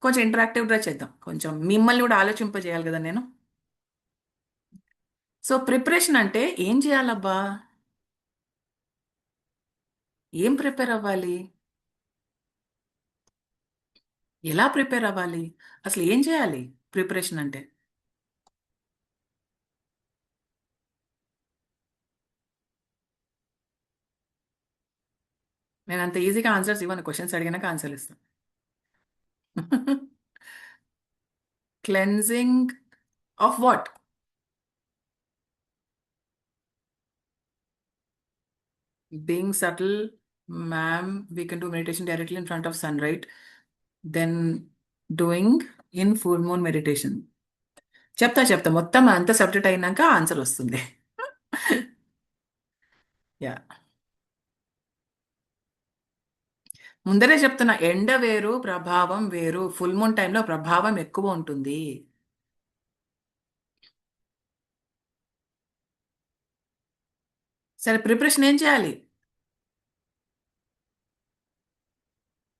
కొంచెం ఇంటరాక్టివ్గా చేద్దాం, కొంచెం మిమ్మల్ని కూడా ఆలోచింపజేయాలి కదా నేను. సో ప్రిపరేషన్ అంటే ఏం చేయాలబ్బా? ఏం ప్రిపేర్ అవ్వాలి? ఎలా ప్రిపేర్ అవ్వాలి? అసలు ఏం చేయాలి ప్రిపరేషన్ అంటే? నేను అంత ఈజీగా ఆన్సర్స్ ఇవ్వను, క్వశ్చన్స్ అడిగినాక ఆన్సర్ ఇస్తాను. Cleansing of what? Being subtle, ma'am, we can do meditation directly in front of sun, right? Then doing in full moon meditation. చెప్తా మొత్తం అంత సబ్జెక్ట్ అయినాక ఆన్సర్ వస్తుంది. యా, ముందరే చెప్తున్నా, ఎండ వేరు, ప్రభావం వేరు. ఫుల్ మూన్ టైంలో ప్రభావం ఎక్కువ ఉంటుంది. సరే, ప్రిపరేషన్ ఏం చేయాలి?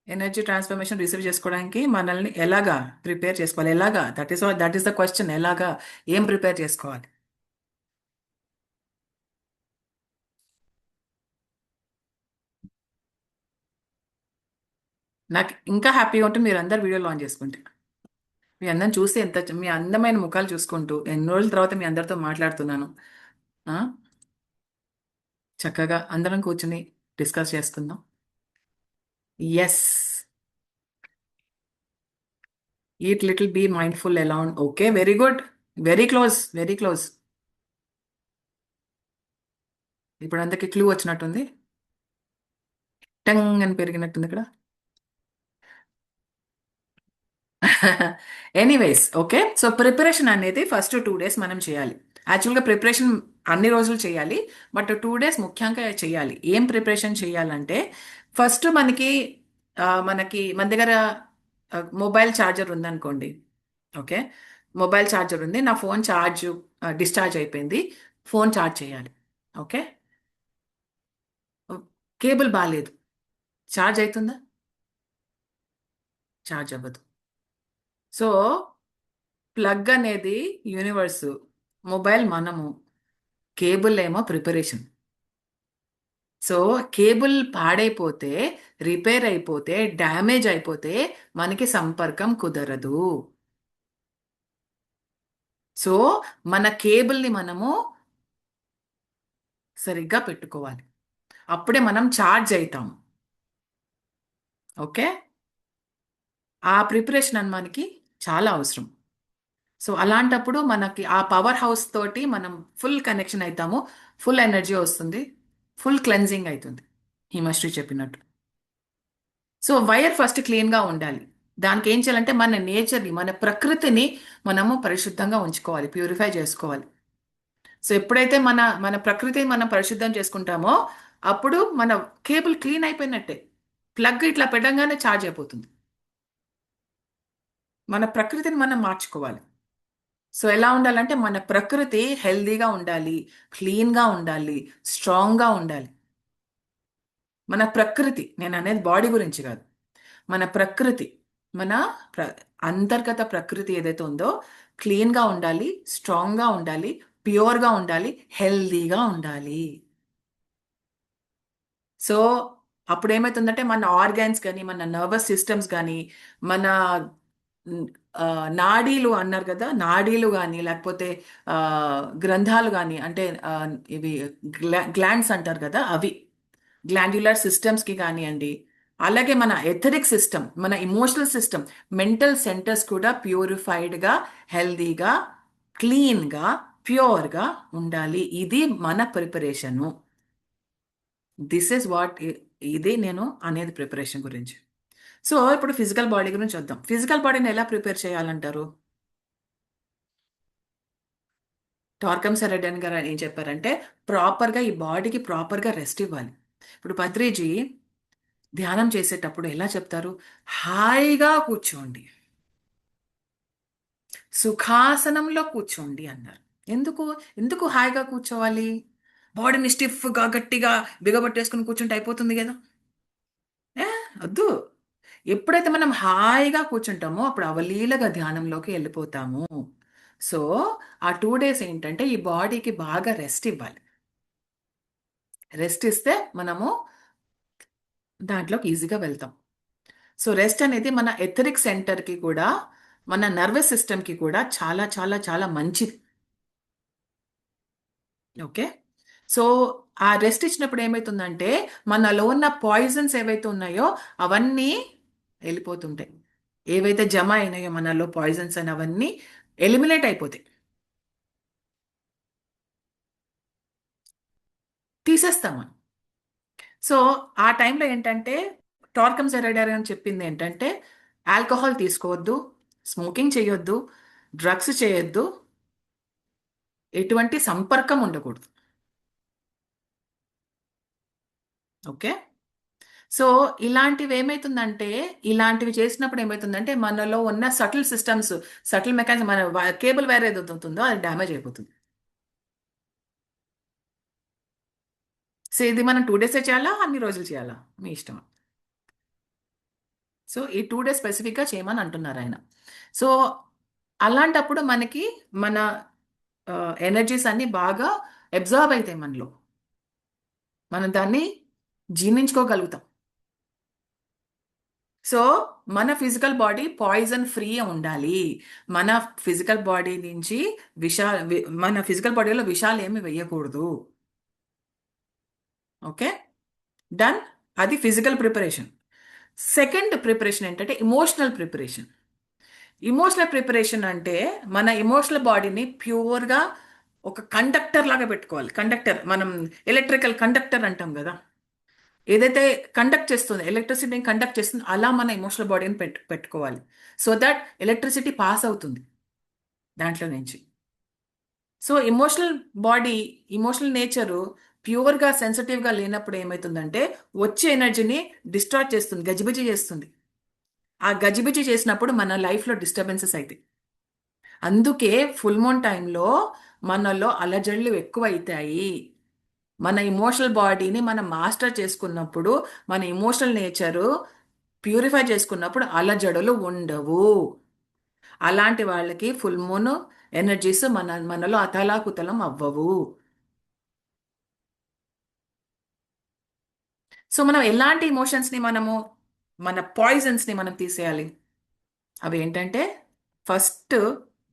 ఎనర్జీ ట్రాన్స్ఫర్మేషన్ రిసీవ్ చేసుకోవడానికి మనల్ని ఎలాగా ప్రిపేర్ చేసుకోవాలి? ఎలాగా? That is the question. ఎలాగా? ఏం ప్రిపేర్ చేసుకోవాలి? నాకు ఇంకా హ్యాపీగా ఉంటుంది మీరు అందరు వీడియో లాంచ్ చేసుకుంటే. మీ అందరిని చూస్తే మీ అందమైన ముఖాలు చూసుకుంటూ ఎన్ని రోజుల తర్వాత మీ అందరితో మాట్లాడుతున్నాను. ఆ? చక్కగా అందరం కూర్చుని డిస్కస్ చేసుకుందాం. Yes, eat little, be mindful, alone. Okay, very good, very close, very close. ఇప్పుడు అందరికి క్లూ వచ్చినట్టుంది, టంగ్ అని పెరిగినట్టుంది ఇక్కడ. Anyways, okay. సో ప్రిపరేషన్ అనేది ఫస్ట్ 2 days మనం చేయాలి. యాక్చువల్గా ప్రిపరేషన్ అన్ని రోజులు చేయాలి, బట్ 2 days ముఖ్యంగా చేయాలి. ఏం ప్రిపరేషన్ చేయాలంటే, ఫస్ట్ మన దగ్గర మొబైల్ ఛార్జర్ ఉందనుకోండి. ఓకే, మొబైల్ ఛార్జర్ ఉంది, నా ఫోన్ డిశ్చార్జ్ అయిపోయింది, ఫోన్ ఛార్జ్ చేయాలి. ఓకే, కేబుల్ బాగాలేదు, ఛార్జ్ అవుతుందా? ఛార్జ్ అవ్వదు. సో ప్లగ్ అనేది యూనివర్స్, మొబైల్ మనము, కేబుల్ ఏమో ప్రిపరేషన్. సో కేబుల్ పాడైపోతే, రిపేర్ అయిపోతే, డ్యామేజ్ అయిపోతే మనకి సంపర్కం కుదరదు. సో మన కేబుల్ని మనము సరిగ్గా పెట్టుకోవాలి, అప్పుడే మనం ఛార్జ్ అవుతాము. ఓకే, ఆ ప్రిపరేషన్ అని మనకి చాలా అవసరం. సో అలాంటప్పుడు మనకి ఆ పవర్ హౌస్ తోటి మనం ఫుల్ కనెక్షన్ అవుతాము, ఫుల్ ఎనర్జీ వస్తుంది, ఫుల్ క్లెన్జింగ్ అవుతుంది హిమశ్రీ చెప్పినట్టు. సో వైర్ ఫస్ట్ క్లీన్గా ఉండాలి. దానికి ఏం చేయాలంటే మన నేచర్ని, మన ప్రకృతిని మనము పరిశుద్ధంగా ఉంచుకోవాలి, ప్యూరిఫై చేసుకోవాలి. సో ఎప్పుడైతే మన మన ప్రకృతిని మనం పరిశుద్ధం చేసుకుంటామో అప్పుడు మన కేబుల్ క్లీన్ అయిపోయినట్టే. ప్లగ్ ఇట్లా పెట్టంగానే ఛార్జ్ అయిపోతుంది. మన ప్రకృతిని మనం మార్చుకోవాలి. సో ఎలా ఉండాలంటే మన ప్రకృతి హెల్దీగా ఉండాలి, క్లీన్గా ఉండాలి, స్ట్రాంగ్గా ఉండాలి. మన ప్రకృతి, నేను అనేది బాడీ గురించి కాదు, మన ప్రకృతి, మన ప్ర అంతర్గత ప్రకృతి ఏదైతే ఉందో క్లీన్గా ఉండాలి, స్ట్రాంగ్గా ఉండాలి, ప్యూర్గా ఉండాలి, హెల్దీగా ఉండాలి. సో అప్పుడు ఏమవుతుందంటే మన ఆర్గాన్స్ కానీ, మన నర్వస్ సిస్టమ్స్ కానీ, మన మ్, నాడీలు అన్నారు కదా, నాడీలు కానీ లేకపోతే ఆ, గ్రంథాలు కానీ, అంటే ఇవి గ్లాండ్స్ అంటారు కదా, అవి గ్లాండ్యులర్ సిస్టమ్స్కి కానివ్వండి, అలాగే మన ఎథరిక్ సిస్టమ్, మన ఇమోషనల్ సిస్టమ్, మెంటల్ సెంటర్స్ కూడా ప్యూరిఫైడ్గా, హెల్దీగా, క్లీన్గా, ప్యూర్గా ఉండాలి. ఇది మన ప్రిపరేషను. దిస్ ఇస్ వాట్, ఇది నేను అనేది ప్రిపరేషన్ గురించి. సో ఇప్పుడు ఫిజికల్ బాడీ గురించి వద్దాం. ఫిజికల్ బాడీని ఎలా ప్రిపేర్ చేయాలంటారు? టార్కమ్ సెరడన్ గారు ఏం చెప్పారంటే ప్రాపర్గా ఈ బాడీకి ప్రాపర్గా రెస్ట్ ఇవ్వాలి. ఇప్పుడు పత్రిజీ ధ్యానం చేసేటప్పుడు ఎలా చెప్తారు? హాయిగా కూర్చోండి, సుఖాసనంలో కూర్చోండి అన్నారు. ఎందుకు ఎందుకు హాయిగా కూర్చోవాలి? బాడీని స్టిఫ్గా గట్టిగా బిగబట్టేసుకుని కూర్చుంటే అయిపోతుంది కదా. ఏ వద్దు. ఎప్పుడైతే మనం హాయిగా కూర్చుంటామో అప్పుడు అవలీలగా ధ్యానంలోకి వెళ్ళిపోతాము. సో ఆ 2 days ఏంటంటే ఈ బాడీకి బాగా రెస్ట్ ఇవ్వాలి. రెస్ట్ ఇస్తే మనము దాంట్లోకి ఈజీగా వెళ్తాం. సో రెస్ట్ అనేది మన ఎథరిక్ సెంటర్కి కూడా, మన నర్వస్ సిస్టమ్కి కూడా చాలా చాలా చాలా మంచిది. ఓకే, సో ఆ రెస్ట్ ఇచ్చినప్పుడు ఏమవుతుందంటే మనలో ఉన్న పాయిజన్స్ ఏవైతే ఉన్నాయో అవన్నీ వెళ్ళిపోతుంటాయి. ఏవైతే జమ అయినాయో మనలో పాయిజన్స్ అని అవన్నీ ఎలిమినేట్ అయిపోతాయి, తీసేస్తాము. సో ఆ టైంలో ఏంటంటే టార్కమ్ సెరడర్ అని చెప్పింది ఏంటంటే ఆల్కహాల్ తీసుకోవద్దు, స్మోకింగ్ చేయొద్దు, డ్రగ్స్ చేయొద్దు, ఎటువంటి సంపర్కం ఉండకూడదు. ఓకే, సో ఇలాంటివి చేసినప్పుడు ఏమవుతుందంటే మనలో ఉన్న సటిల్ సిస్టమ్స్, సటిల్ మెకానిజం, మన కేబుల్ వైర్ ఏదైతే ఉంటుందో అది డ్యామేజ్ అయిపోతుంది. సో ఇది మనం 2 days చేయాలా, అన్ని రోజులు చేయాలా, మీ ఇష్టం. సో ఈ 2 days స్పెసిఫిక్గా చేయమని అంటున్నారు ఆయన. సో అలాంటప్పుడు మనకి మన ఎనర్జీస్ అన్నీ బాగా అబ్జర్వ్ అవుతాయి మనలో, మనం దాన్ని జీర్ణించుకోగలుగుతాం. సో మన ఫిజికల్ బాడీ పాయిజన్ ఫ్రీ ఉండాలి. మన ఫిజికల్ బాడీ నుంచి మన ఫిజికల్ బాడీలో విషాలు ఏమి వేయకూడదు. Okay, done. అది ఫిజికల్ ప్రిపరేషన్. సెకండ్ ప్రిపరేషన్ ఏంటంటే ఇమోషనల్ ప్రిపరేషన్. ఇమోషనల్ ప్రిపరేషన్ అంటే మన ఇమోషనల్ బాడీని ప్యూర్గా ఒక కండక్టర్ లాగా పెట్టుకోవాలి. కండక్టర్, మనం ఎలక్ట్రికల్ కండక్టర్ అంటాం కదా, ఏదైతే కండక్ట్ చేస్తుంది, ఎలక్ట్రిసిటీని కండక్ట్ చేస్తుంది, అలా మన ఇమోషనల్ బాడీని పెట్టుకోవాలి. సో దట్ ఎలక్ట్రిసిటీ పాస్ అవుతుంది దాంట్లో నుంచి. So emotional body, emotional nature ప్యూర్గా, సెన్సిటివ్గా లేనప్పుడు ఏమవుతుందంటే వచ్చే ఎనర్జీని డిస్ట్రాక్ట్ చేస్తుంది, గజిబిజి చేస్తుంది. ఆ గజిబిజి చేసినప్పుడు మన లైఫ్లో డిస్టర్బెన్సెస్ అవుతాయి. అందుకే ఫుల్ మూన్ టైంలో మనలో అలజడులు ఎక్కువ అవుతాయి. మన ఇమోషనల్ బాడీని మనం మాస్టర్ చేసుకున్నప్పుడు, మన ఇమోషనల్ నేచరు ప్యూరిఫై చేసుకున్నప్పుడు అలజడులు ఉండవు. అలాంటి వాళ్ళకి ఫుల్ మూన్ ఎనర్జీస్ మనలో అతలాకుతలం అవ్వవు. సో మనం ఎలాంటి ఎమోషన్స్ని మన పాయిజన్స్ని మనం తీసేయాలి. అవి ఏంటంటే ఫస్ట్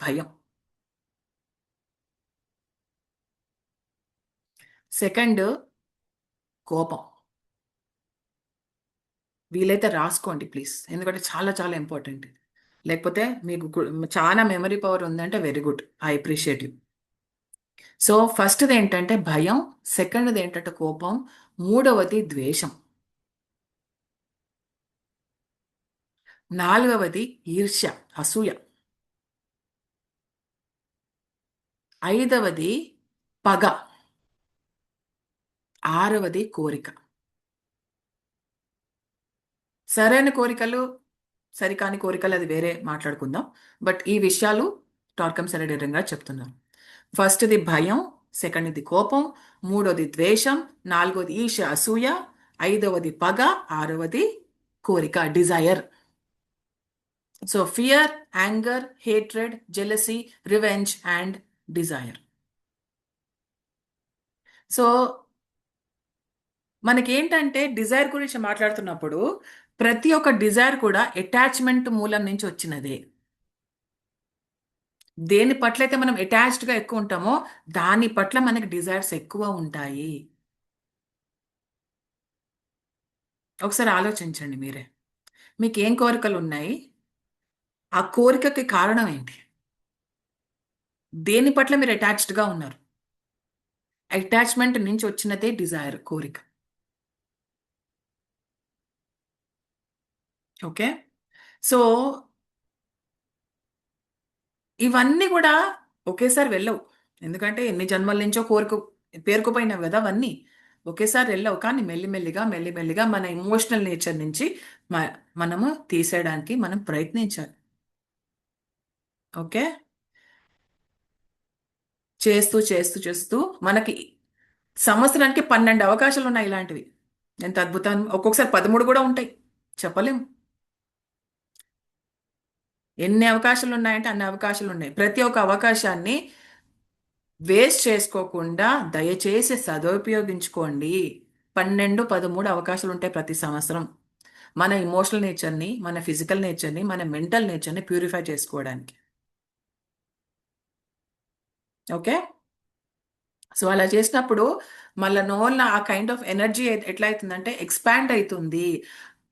భయం, సెకండ్ కోపం. వీలైతే రాసుకోండి ప్లీజ్, ఎందుకంటే చాలా చాలా ఇంపార్టెంట్. లేకపోతే మీకు చాలా మెమరీ పవర్ ఉందంటే very good, I appreciate you. So ఫస్ట్ది ఏంటంటే భయం, సెకండ్ది ఏంటంటే కోపం, మూడవది ద్వేషం, నాలుగవది ఈర్ష్య, అసూయ, ఐదవది పగ, ఆరవది కోరిక. సరైన కోరికలు, సరికాని కోరికలు అది వేరే మాట్లాడుకుందాం. బట్ ఈ విషయాలు టార్కమ్ శరీరంగా చెప్తున్నాను. ఫస్ట్ది భయం, సెకండ్ది కోపం, మూడోది ద్వేషం, నాలుగోది ఈర్ష్య అసూయ, ఐదవది పగ, ఆరవది కోరిక desire. So fear, anger, hatred, jealousy, revenge and desire. So మనకేంటంటే డిజైర్ గురించి మాట్లాడుతున్నప్పుడు ప్రతి ఒక్క డిజైర్ కూడా అటాచ్మెంట్ మూలం నుంచి వచ్చినదే. దేని పట్ల అయితే మనం అటాచ్డ్గా ఎక్కువ ఉంటామో దాని పట్ల మనకి డిజైర్స్ ఎక్కువ ఉంటాయి. ఒకసారి ఆలోచించండి మీరే, మీకు ఏం కోరికలు ఉన్నాయి, ఆ కోరికకి కారణం ఏంటి, దేని పట్ల మీరు అటాచ్డ్గా ఉన్నారు. అటాచ్మెంట్ నుంచి వచ్చినదే డిజైర్, కోరిక. ఓకే, సో ఇవన్నీ కూడా ఒకేసారి వెళ్ళవు, ఎందుకంటే ఎన్ని జన్మల నుంచో పేరుకుపోయినవి కదా అవన్నీ. ఒకేసారి వెళ్ళవు, కానీ మెల్లిమెల్లిగా మెల్లిమెల్లిగా మన ఇమోషనల్ నేచర్ నుంచి మనము తీసేయడానికి మనం ప్రయత్నించాలి. ఓకే, చేస్తూ చేస్తూ చేస్తూ మనకి సంవత్సరానికి 12 అవకాశాలు ఉన్నాయి ఇలాంటివి. ఎంత అద్భుతం, ఒక్కొక్కసారి 13 కూడా ఉంటాయి, చెప్పలేము. ఎన్ని అవకాశాలు ఉన్నాయంటే అన్ని అవకాశాలు ఉన్నాయి. ప్రతి ఒక్క అవకాశాన్ని వేస్ట్ చేసుకోకుండా దయచేసి సదుపయోగించుకోండి. 12, 13 అవకాశాలు ఉంటాయి ప్రతి సంవత్సరం మన ఇమోషనల్ నేచర్ని, మన ఫిజికల్ నేచర్ని, మన మెంటల్ నేచర్ని ప్యూరిఫై చేసుకోవడానికి. ఓకే, సో అలా చేసినప్పుడు మళ్ళీ నోళ్ళ ఆ కైండ్ ఆఫ్ ఎనర్జీ ఎట్లా అవుతుందంటే ఎక్స్పాండ్ అవుతుంది,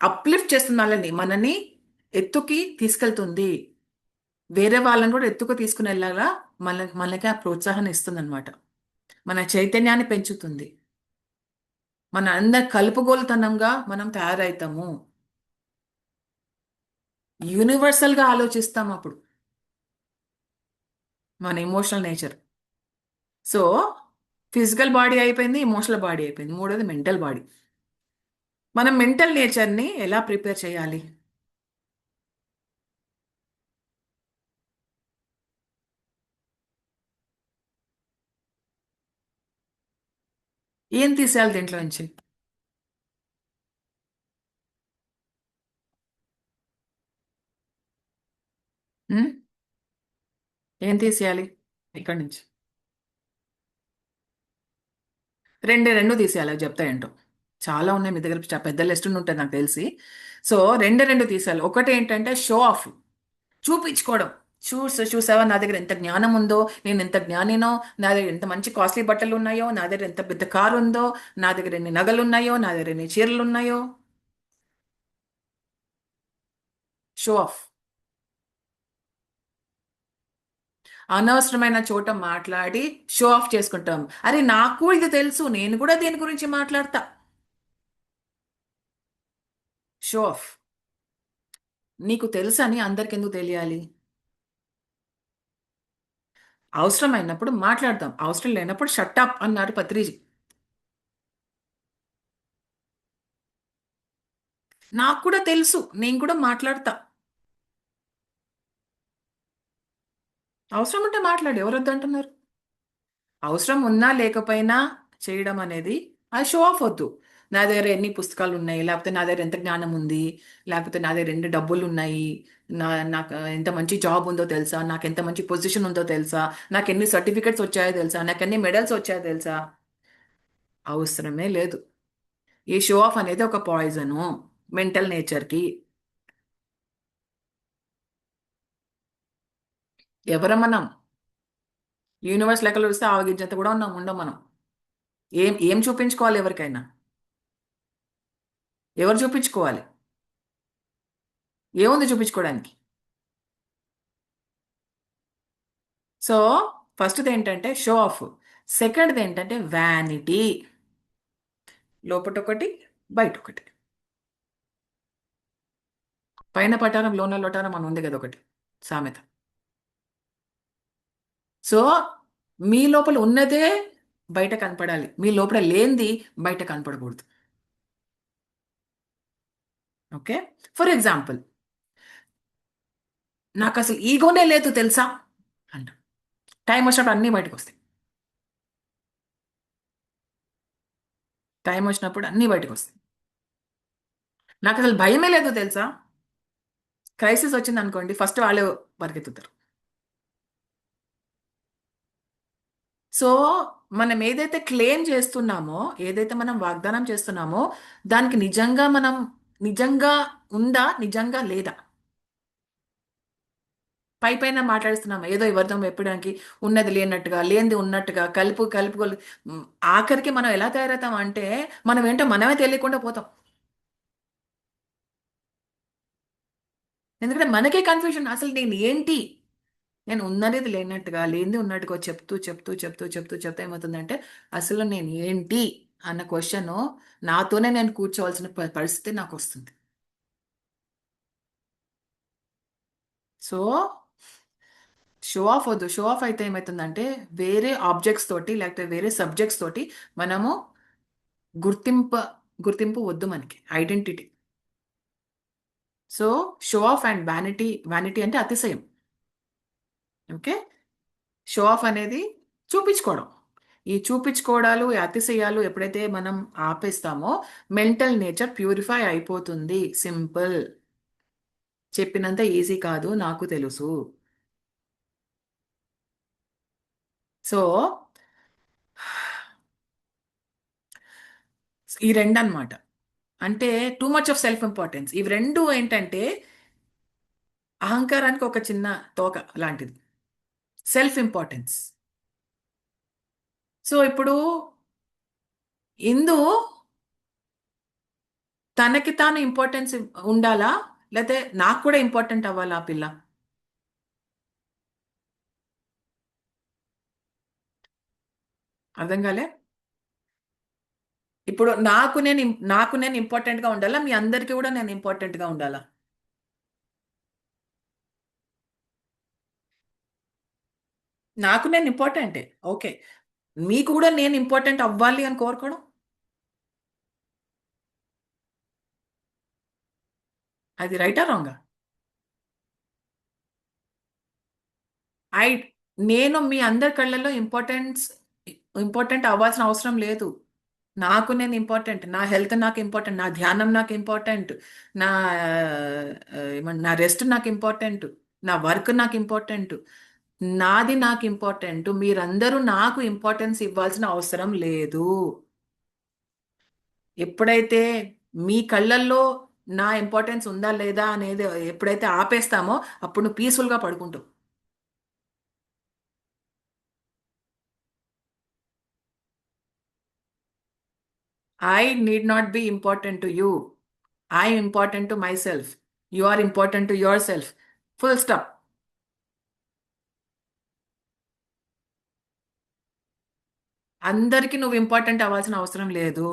అప్లిఫ్ట్ చేస్తుంది, మనని ఎత్తుకి తీసుకెళ్తుంది, వేరే వాళ్ళని కూడా ఎత్తుకు తీసుకుని వెళ్ళాలా మనకి ఆ ప్రోత్సాహాన్ని ఇస్తుంది అనమాట. మన చైతన్యాన్ని పెంచుతుంది, మన అందరి కలుపుగోలుతనంగా మనం తయారవుతాము, యూనివర్సల్గా ఆలోచిస్తాం అప్పుడు మన emotional nature. So physical body అయిపోయింది, ఇమోషనల్ బాడీ అయిపోయింది, మూడోది మెంటల్ బాడీ. మనం మెంటల్ నేచర్ని ఎలా ప్రిపేర్ చేయాలి? ఏం తీసేయాలి దీంట్లో నుంచి? ఉం? ఏం తీసేయాలి ఇక్కడి నుంచి? రెండు తీసేయాలి, అవి చెప్తా ఏంటో. చాలా ఉన్నాయి మీ దగ్గర, పెద్ద లిస్ట్ ఉంటుంది నాకు తెలిసి. సో రెండు తీసేయాలి. ఒకటి ఏంటంటే షో ఆఫ్, చూపించుకోవడం. చూసావా నా దగ్గర ఎంత జ్ఞానం ఉందో, నేను ఎంత జ్ఞానినో, నా దగ్గర ఎంత మంచి కాస్ట్లీ బట్టలు ఉన్నాయో, నా దగ్గర ఎంత పెద్ద కారు ఉందో, నా దగ్గర ఎన్ని నగలు ఉన్నాయో, నా దగ్గర ఎన్ని చీరలు ఉన్నాయో. Show off. అనవసరమైన చోట మాట్లాడి షో ఆఫ్ చేసుకుంటాం. అరే నాకు ఇది తెలుసు, నేను కూడా దీని గురించి మాట్లాడతా. Show off. నీకు తెలుసని అందరికి ఎందుకు తెలియాలి? అవసరమైనప్పుడు మాట్లాడతాం, అవసరం లేనప్పుడు షట్టప్ అన్నారు పత్రిజీ. నాకు కూడా తెలుసు, నేను కూడా మాట్లాడతా. అవసరం ఉంటే మాట్లాడు, ఎవరు వద్దంటున్నారు? అవసరం ఉన్నా లేకపోయినా చేయడం అనేది అది షో ఆఫ్ వద్దు. నా దగ్గర ఎన్ని పుస్తకాలు ఉన్నాయి, లేకపోతే నా దగ్గర ఎంత జ్ఞానం ఉంది, లేకపోతే నా దగ్గర ఎన్ని డబ్బులు ఉన్నాయి, నాకు ఎంత మంచి జాబ్ ఉందో తెలుసా, నాకు ఎంత మంచి పొజిషన్ ఉందో తెలుసా, నాకు ఎన్ని సర్టిఫికెట్స్ వచ్చాయో తెలుసా, నాకు ఎన్ని మెడల్స్ వచ్చాయో తెలుసా. అవసరమే లేదు. ఈ షో ఆఫ్ అనేది ఒక పాయిజను మెంటల్ నేచర్కి. ఎవరం మనం? యూనివర్స్ లెక్కలు చూస్తే ఆవగించేంత కూడా ఉండం మనం. ఏం ఏం చూపించుకోవాలి ఎవరికైనా? ఎవరు చూపించుకోవాలి? ఏముంది చూపించుకోవడానికి? సో ఫస్ట్ది ఏంటంటే షో ఆఫ్, సెకండ్ది ఏంటంటే వ్యానిటీ. లోపట ఒకటి, బయట ఒకటి. పైన పటారం లోన లోటారం అని ఉంది కదా ఒకటి సామెత. సో మీ లోపల ఉన్నదే బయట కనపడాలి, మీ లోపల లేనిది బయట కనపడకూడదు. ఓకే, ఫర్ ఎగ్జాంపుల్, నాకు అసలు ఈగోనే లేదు తెలుసా అంట. టైం వచ్చినప్పుడు అన్నీ బయటకు వస్తాయి. టైం వచ్చినప్పుడు అన్నీ బయటకు వస్తాయి. నాకు అసలు భయమే లేదు తెలుసా. క్రైసిస్ వచ్చింది అనుకోండి, ఫస్ట్ వాళ్ళే పరిగెత్తుతారు. సో మనం ఏదైతే క్లెయిమ్ చేస్తున్నామో, ఏదైతే మనం వాగ్దానం చేస్తున్నామో, దానికి నిజంగా ఉందా, నిజంగా లేదా? పై పైన మాట్లాడుతున్నామా, ఏదో ఎవరితో చెప్పడానికి, ఉన్నది లేనట్టుగా, లేనిది ఉన్నట్టుగా, కలుపు. ఆఖరికి మనం ఎలా తయారవుతాం అంటే, మనం ఏంటో మనమే తెలియకుండా పోతాం. ఎందుకంటే మనకే కన్ఫ్యూజన్, అసలు నేను ఏంటి, నేను ఉన్నది లేనట్టుగా, లేనిది ఉన్నట్టుగా చెప్తూ ఏమవుతుందంటే, అసలు నేను ఏంటి అన్న క్వశ్చన్ నాతోనే నేను కూర్చోవలసిన పరిస్థితి నాకు వస్తుంది. సో షో ఆఫ్ వద్దు. షో ఆఫ్ అయితే ఏమవుతుందంటే, వేరే ఆబ్జెక్ట్స్ తోటి లేకపోతే వేరే సబ్జెక్ట్స్ తోటి మనము గుర్తింపు వద్దు మనకి, identity. So show off and vanity అంటే అతిశయం. ఓకే, షో ఆఫ్ అనేది చూపించుకోవడం. ఈ చూపించుకోవడాలు, ఈ అతిశయాలు ఎప్పుడైతే మనం ఆపేస్తామో, మెంటల్ నేచర్ ప్యూరిఫై అయిపోతుంది. సింపుల్. చెప్పినంత ఈజీ కాదు, నాకు తెలుసు. సో ఈ రెండు అన్నమాట. అంటే too much of self importance. ఇవి రెండు ఏంటంటే అహంకారానికి ఒక చిన్న తోక లాంటిది, సెల్ఫ్ ఇంపార్టెన్స్. సో ఇప్పుడు ఇందు తనకి తాను ఇంపార్టెన్స్ ఉండాలా, లేకపోతే నాకు కూడా ఇంపార్టెంట్ అవ్వాలా ఆ పిల్ల? అర్థం కాలే. ఇప్పుడు నాకు నేను ఇంపార్టెంట్ గా ఉండాలా, మీ అందరికీ కూడా నేను ఇంపార్టెంట్ గా ఉండాలా? నాకు నేను ఇంపార్టెంటే, ఓకే. మీకు కూడా నేను ఇంపార్టెంట్ అవ్వాలి అని కోరుకోవడం, అది రైటా రాంగా? ఐ నేను మీ అందరి కళ్ళల్లో ఇంపార్టెంట్ అవ్వాల్సిన అవసరం లేదు. నాకు నేను ఇంపార్టెంట్, నా హెల్త్ నాకు ఇంపార్టెంట్, నా ధ్యానం నాకు ఇంపార్టెంట్, నా నా రెస్ట్ నాకు ఇంపార్టెంట్, నా వర్క్ నాకు ఇంపార్టెంట్, నాది నాకు ఇంపార్టెంట్. మీరందరూ నాకు ఇంపార్టెన్స్ ఇవ్వాల్సిన అవసరం లేదు. ఎప్పుడైతే మీ కళ్ళల్లో నా ఇంపార్టెన్స్ ఉందా లేదా అనేది ఎప్పుడైతే ఆపేస్తామో, అప్పుడు నువ్వు పీస్ఫుల్గా పడుకుంటావు. I need not be important to you. I important to myself. You are important to yourself. Full stop. అందరికీ నువ్వు ఇంపార్టెంట్ అవ్వాల్సిన అవసరం లేదు.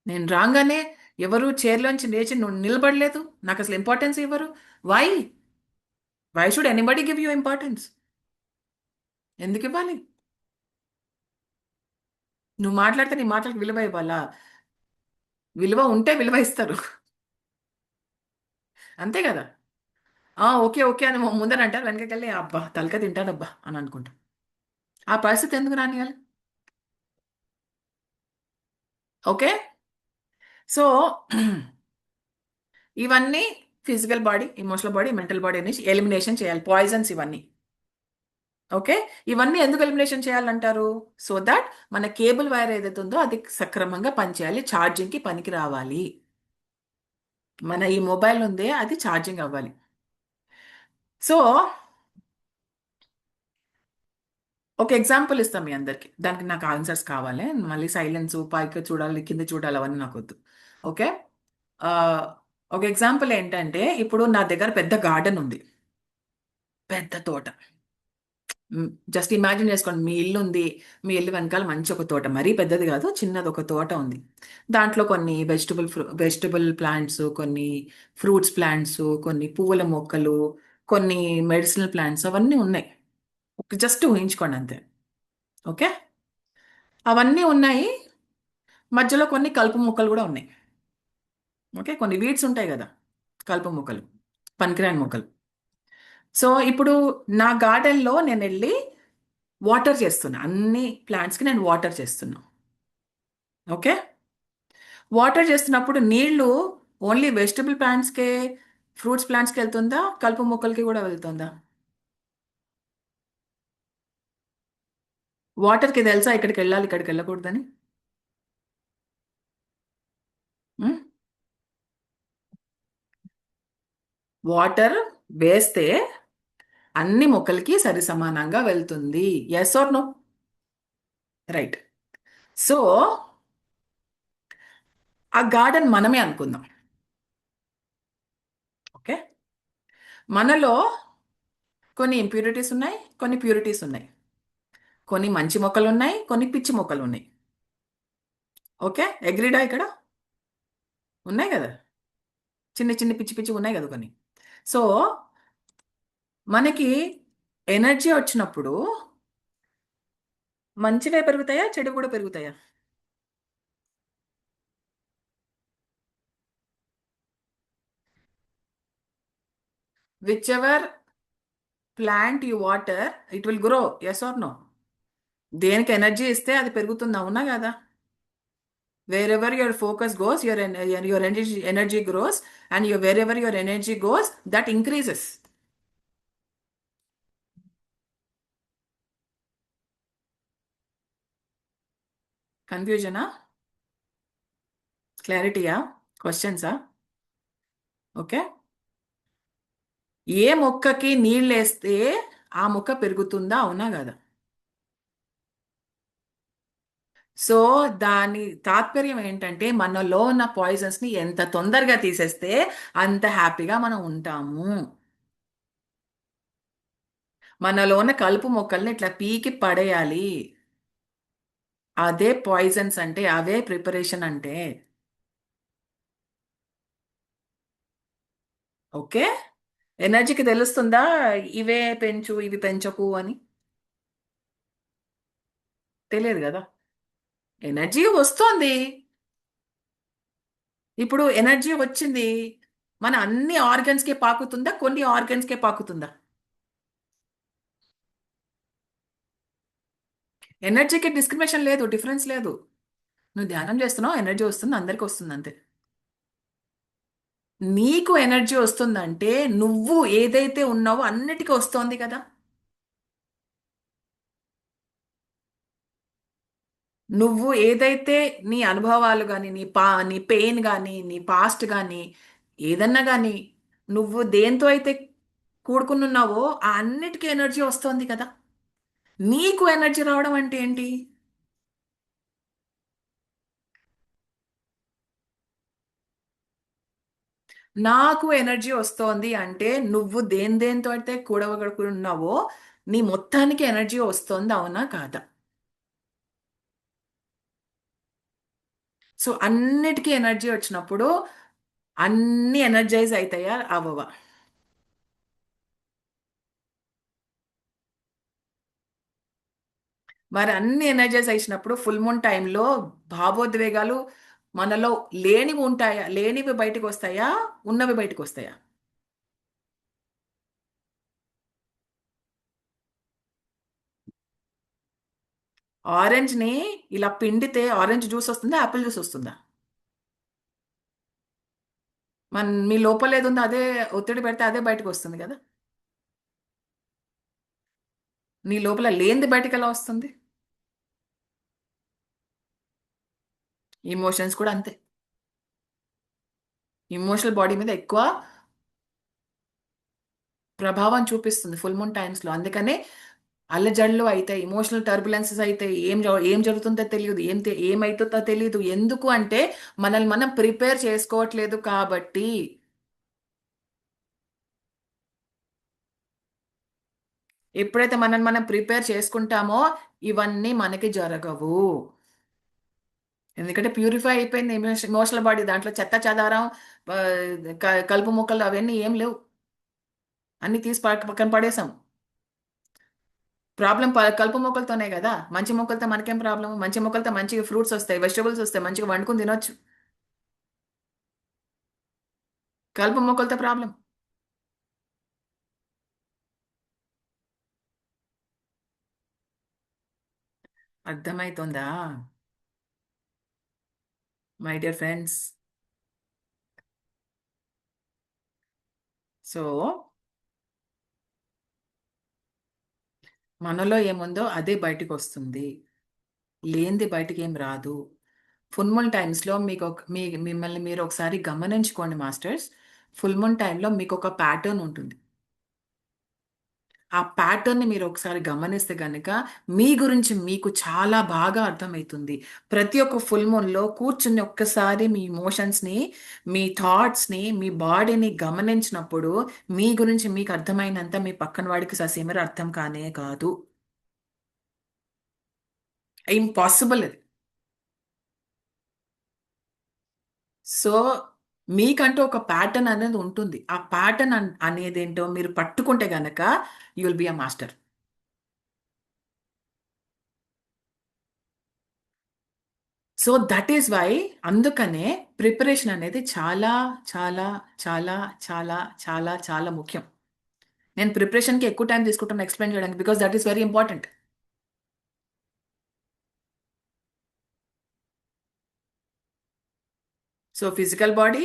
నేను రాగానే ఎవరు చైర్లోంచి లేచి నిలబడలేదు, నాకు అసలు ఇంపార్టెన్స్ ఇవ్వరు. Why why should anybody give you importance? ఎందుకు ఇవ్వాలి? నువ్వు మాట్లాడితే నీ మాటలకు విలువ ఇవ్వాలా? విలువ ఉంటే విలువ ఇస్తారు. అంతే కదా. ఓకే ఓకే అని ముందర అంటారు, వెనకకెళ్ళి అబ్బా తలక తింటాడబ్బా అని అనుకుంటాం. ఆ పరిస్థితి ఎందుకు రానియాలి? ఓకే. సో ఇవన్నీ physical body, emotional body, mental body నుంచి ఎలిమినేషన్ చేయాలి, పాయిజన్స్ ఇవన్నీ. ఓకే. ఇవన్నీ ఎందుకు ఎలిమినేషన్ చేయాలంటారు? సో దట్ మన కేబుల్ వైర్ ఏదైతే ఉందో అది సక్రమంగా పనిచేయాలి, ఛార్జింగ్కి పనికి రావాలి. మన ఈ మొబైల్ ఉందే అది ఛార్జింగ్ అవ్వాలి. సో ఒక ఎగ్జాంపుల్ ఇస్తాం మీ అందరికి, దానికి నాకు ఆన్సర్స్ కావాలి. మళ్ళీ సైలెన్స్, పైకి చూడాలి కింద చూడాలి అవన్నీ నాకు వద్దు. ఓకే. ఆ, ఒక ఎగ్జాంపుల్ ఏంటంటే, ఇప్పుడు నా దగ్గర పెద్ద గార్డెన్ ఉంది, పెద్ద తోట. జస్ట్ ఇమాజిన్ చేసుకోండి, మీ ఇల్లు ఉంది, మీ ఇల్లు వెనకాల మంచి ఒక తోట, మరీ పెద్దది కాదు, చిన్నది ఒక తోట ఉంది. దాంట్లో కొన్ని వెజిటబుల్ ప్లాంట్స్, కొన్ని ఫ్రూట్స్ ప్లాంట్స్, కొన్ని పువ్వుల మొక్కలు, కొన్ని మెడిసినల్ ప్లాంట్స్ అవన్నీ ఉన్నాయి. జస్ట్ ఊహించుకోండి అంతే. ఓకే. అవన్నీ ఉన్నాయి, మధ్యలో కొన్ని కలుపు మొక్కలు కూడా ఉన్నాయి. ఓకే. కొన్ని వీడ్స్ ఉంటాయి కదా, కలుపు మొక్కలు, పనికిరాని మొక్కలు. సో ఇప్పుడు నా గార్డెన్లో నేను వెళ్ళి వాటర్ చేస్తున్నా, అన్ని ప్లాంట్స్కి నేను వాటర్ చేస్తున్నా. ఓకే. వాటర్ చేస్తున్నప్పుడు నీళ్లు ఓన్లీ వెజిటబుల్ ప్లాంట్స్కే, ఫ్రూట్స్ ప్లాంట్స్కి వెళ్తుందా, కలుపు మొక్కలకి కూడా వెళ్తుందా? వాటర్కి తెలుసా ఇక్కడికి వెళ్ళాలి, ఇక్కడికి వెళ్ళకూడదని? వాటర్ వేస్తే అన్ని మొక్కలకి సరి సమానంగా వెళ్తుంది. Yes or no? Right. So ఆ గార్డెన్ మనమే అనుకుందాం. ఓకే. మనలో కొన్ని ఇంప్యూరిటీస్ ఉన్నాయి, కొన్ని ప్యూరిటీస్ ఉన్నాయి, కొన్ని మంచి మొక్కలు ఉన్నాయి, కొన్ని పిచ్చి మొక్కలు ఉన్నాయి. ఓకే. అగ్రీడా? ఇక్కడ ఉన్నాయి కదా, చిన్న చిన్న పిచ్చి పిచ్చి ఉన్నాయి కదా కొన్ని. సో మనకి ఎనర్జీ వచ్చినప్పుడు మంచివే పెరుగుతాయా, చెడు కూడా పెరుగుతాయా? Whichever plant you water, it will grow. Yes or no? దేనికి ఎనర్జీ ఇస్తే అది పెరుగుతుంది, అవునా కదా? Wherever your focus goes, your energy grows, and wherever your energy goes, that increases. కన్ఫ్యూజనా? క్లారిటీయా? క్వశ్చన్సా? ఓకే. ఏ మొక్కకి నీళ్ళు వేస్తే ఆ మొక్క పెరుగుతుందా, అవునా కదా? సో దాని తాత్పర్యం ఏంటంటే, మనలో ఉన్న పాయిజన్స్ ని ఎంత తొందరగా తీసేస్తే అంత హ్యాపీగా మనం ఉంటాము. మనలో ఉన్న కలుపు మొక్కల్ని ఇట్లా పీకి పడేయాలి. అదే పాయిజన్స్ అంటే, అవే ప్రిపరేషన్ అంటే. ఓకే. ఎనర్జీకి తెలుస్తుందా ఇవే పెంచు ఇవి పెంచకు అని? తెలియదు కదా. ఎనర్జీ వస్తోంది, ఇప్పుడు ఎనర్జీ వచ్చింది, మన అన్ని ఆర్గన్స్కే పాకుతుందా, కొన్ని ఆర్గన్స్కే పాకుతుందా? ఎనర్జీకి డిస్క్రిమినేషన్ లేదు, డిఫరెన్స్ లేదు. నువ్వు ధ్యానం చేస్తున్నావు, ఎనర్జీ వస్తుంది, అందరికి వస్తుంది అంతే. నీకు ఎనర్జీ వస్తుందంటే నువ్వు ఏదైతే ఉన్నావో అన్నిటికీ వస్తోంది కదా. నువ్వు ఏదైతే నీ అనుభవాలు కానీ, నీ పెయిన్ కానీ, నీ పాస్ట్ కానీ, ఏదన్నా కానీ, నువ్వు దేంతో అయితే కూడుకుని ఉన్నావో ఆ అన్నిటికీ ఎనర్జీ వస్తోంది కదా. నీకు ఎనర్జీ రావడం అంటే ఏంటి? నాకు ఎనర్జీ వస్తోంది అంటే నువ్వు దేంతో అయితే కూడగడుకుని ఉన్నావో నీ మొత్తానికి ఎనర్జీ వస్తోంది, అవునా కాదా? సో అన్నిటికీ ఎనర్జీ వచ్చినప్పుడు అన్ని ఎనర్జైజ్ అవుతాయా, అవ్వవా? మరి అన్ని ఎనర్జైజ్ అయినప్పుడు ఫుల్ మూన్ టైంలో భావోద్వేగాలు మనలో లేనివి ఉంటాయా, లేనివి బయటకు వస్తాయా, ఉన్నవి బయటకు వస్తాయా? ఆరెంజ్ని ఇలా పిండితే ఆరెంజ్ జ్యూస్ వస్తుందా, యాపిల్ జ్యూస్ వస్తుందా? మీ లోపల ఏది ఉందో అదే ఒత్తిడి పెడితే అదే బయటకు వస్తుంది కదా. నీ లోపల లేనిది బయటకు ఎలా వస్తుంది? ఇమోషన్స్ కూడా అంతే. ఇమోషనల్ బాడీ మీద ఎక్కువ ప్రభావం చూపిస్తుంది ఫుల్ మూన్ టైమ్స్లో. అందుకనే అల్లజడులు అయితే, ఇమోషనల్ టర్బులెన్సెస్ అయితే, ఏం జరుగుతుందో తెలియదు, ఏమైతుందో తెలియదు. ఎందుకు అంటే మనల్ని మనం ప్రిపేర్ చేసుకోవట్లేదు కాబట్టి. ఎప్పుడైతే మనం ప్రిపేర్ చేసుకుంటామో ఇవన్నీ మనకి జరగవు. ఎందుకంటే ప్యూరిఫై అయిపోయింది ఇమోషనల్ బాడీ. దాంట్లో చెత్త చెదారం, ఆ, కలుపు మొక్కలు అవన్నీ ఏం లేవు. అన్ని తీసి పక్కన పడేసాం. ప్రాబ్లం కలుపు మొక్కలతోనే కదా. మంచి మొక్కలతో మనకేం ప్రాబ్లం? మంచి మొక్కలతో మంచిగా ఫ్రూట్స్ వస్తాయి, వెజిటబుల్స్ వస్తాయి, మంచిగా వండుకుని తినొచ్చు. కలుపు మొక్కలతో ప్రాబ్లం. అర్థమవుతుందా మై డియర్ ఫ్రెండ్స్? సో మనలో ఏముందో అదే బయటికి వస్తుంది, లేనిది బయటికి ఏం రాదు. ఫుల్ మూన్ టైమ్స్లో మీకు మిమ్మల్ని మీరు ఒకసారి గమనించుకోండి మాస్టర్స్. ఫుల్ మూన్ టైంలో మీకు ఒక ప్యాటర్న్ ఉంటుంది. ఆ ప్యాటర్న్ని మీరు ఒకసారి గమనిస్తే కనుక మీ గురించి మీకు చాలా బాగా అర్థమవుతుంది. ప్రతి ఒక్క ఫుల్ మూన్లో కూర్చుని ఒక్కసారి మీ ఇమోషన్స్ని, మీ థాట్స్ని, మీ బాడీని గమనించినప్పుడు మీ గురించి మీకు అర్థమైనంత మీ పక్కన వాడికి ససేమరి అర్థం కానే కాదు. ఇంపాసిబుల్ అది. సో మీకంటూ ఒక ప్యాటర్న్ అనేది ఉంటుంది. ఆ ప్యాటర్న్ అనేది ఏంటో మీరు పట్టుకుంటే గనక you will be a master. So that is why, అందుకనే ప్రిపరేషన్ అనేది చాలా చాలా చాలా చాలా చాలా చాలా ముఖ్యం. నేను ప్రిపరేషన్కి ఎక్కువ టైం తీసుకుంటాను ఎక్స్ప్లెయిన్ చేయడానికి, because that is very important. So physical body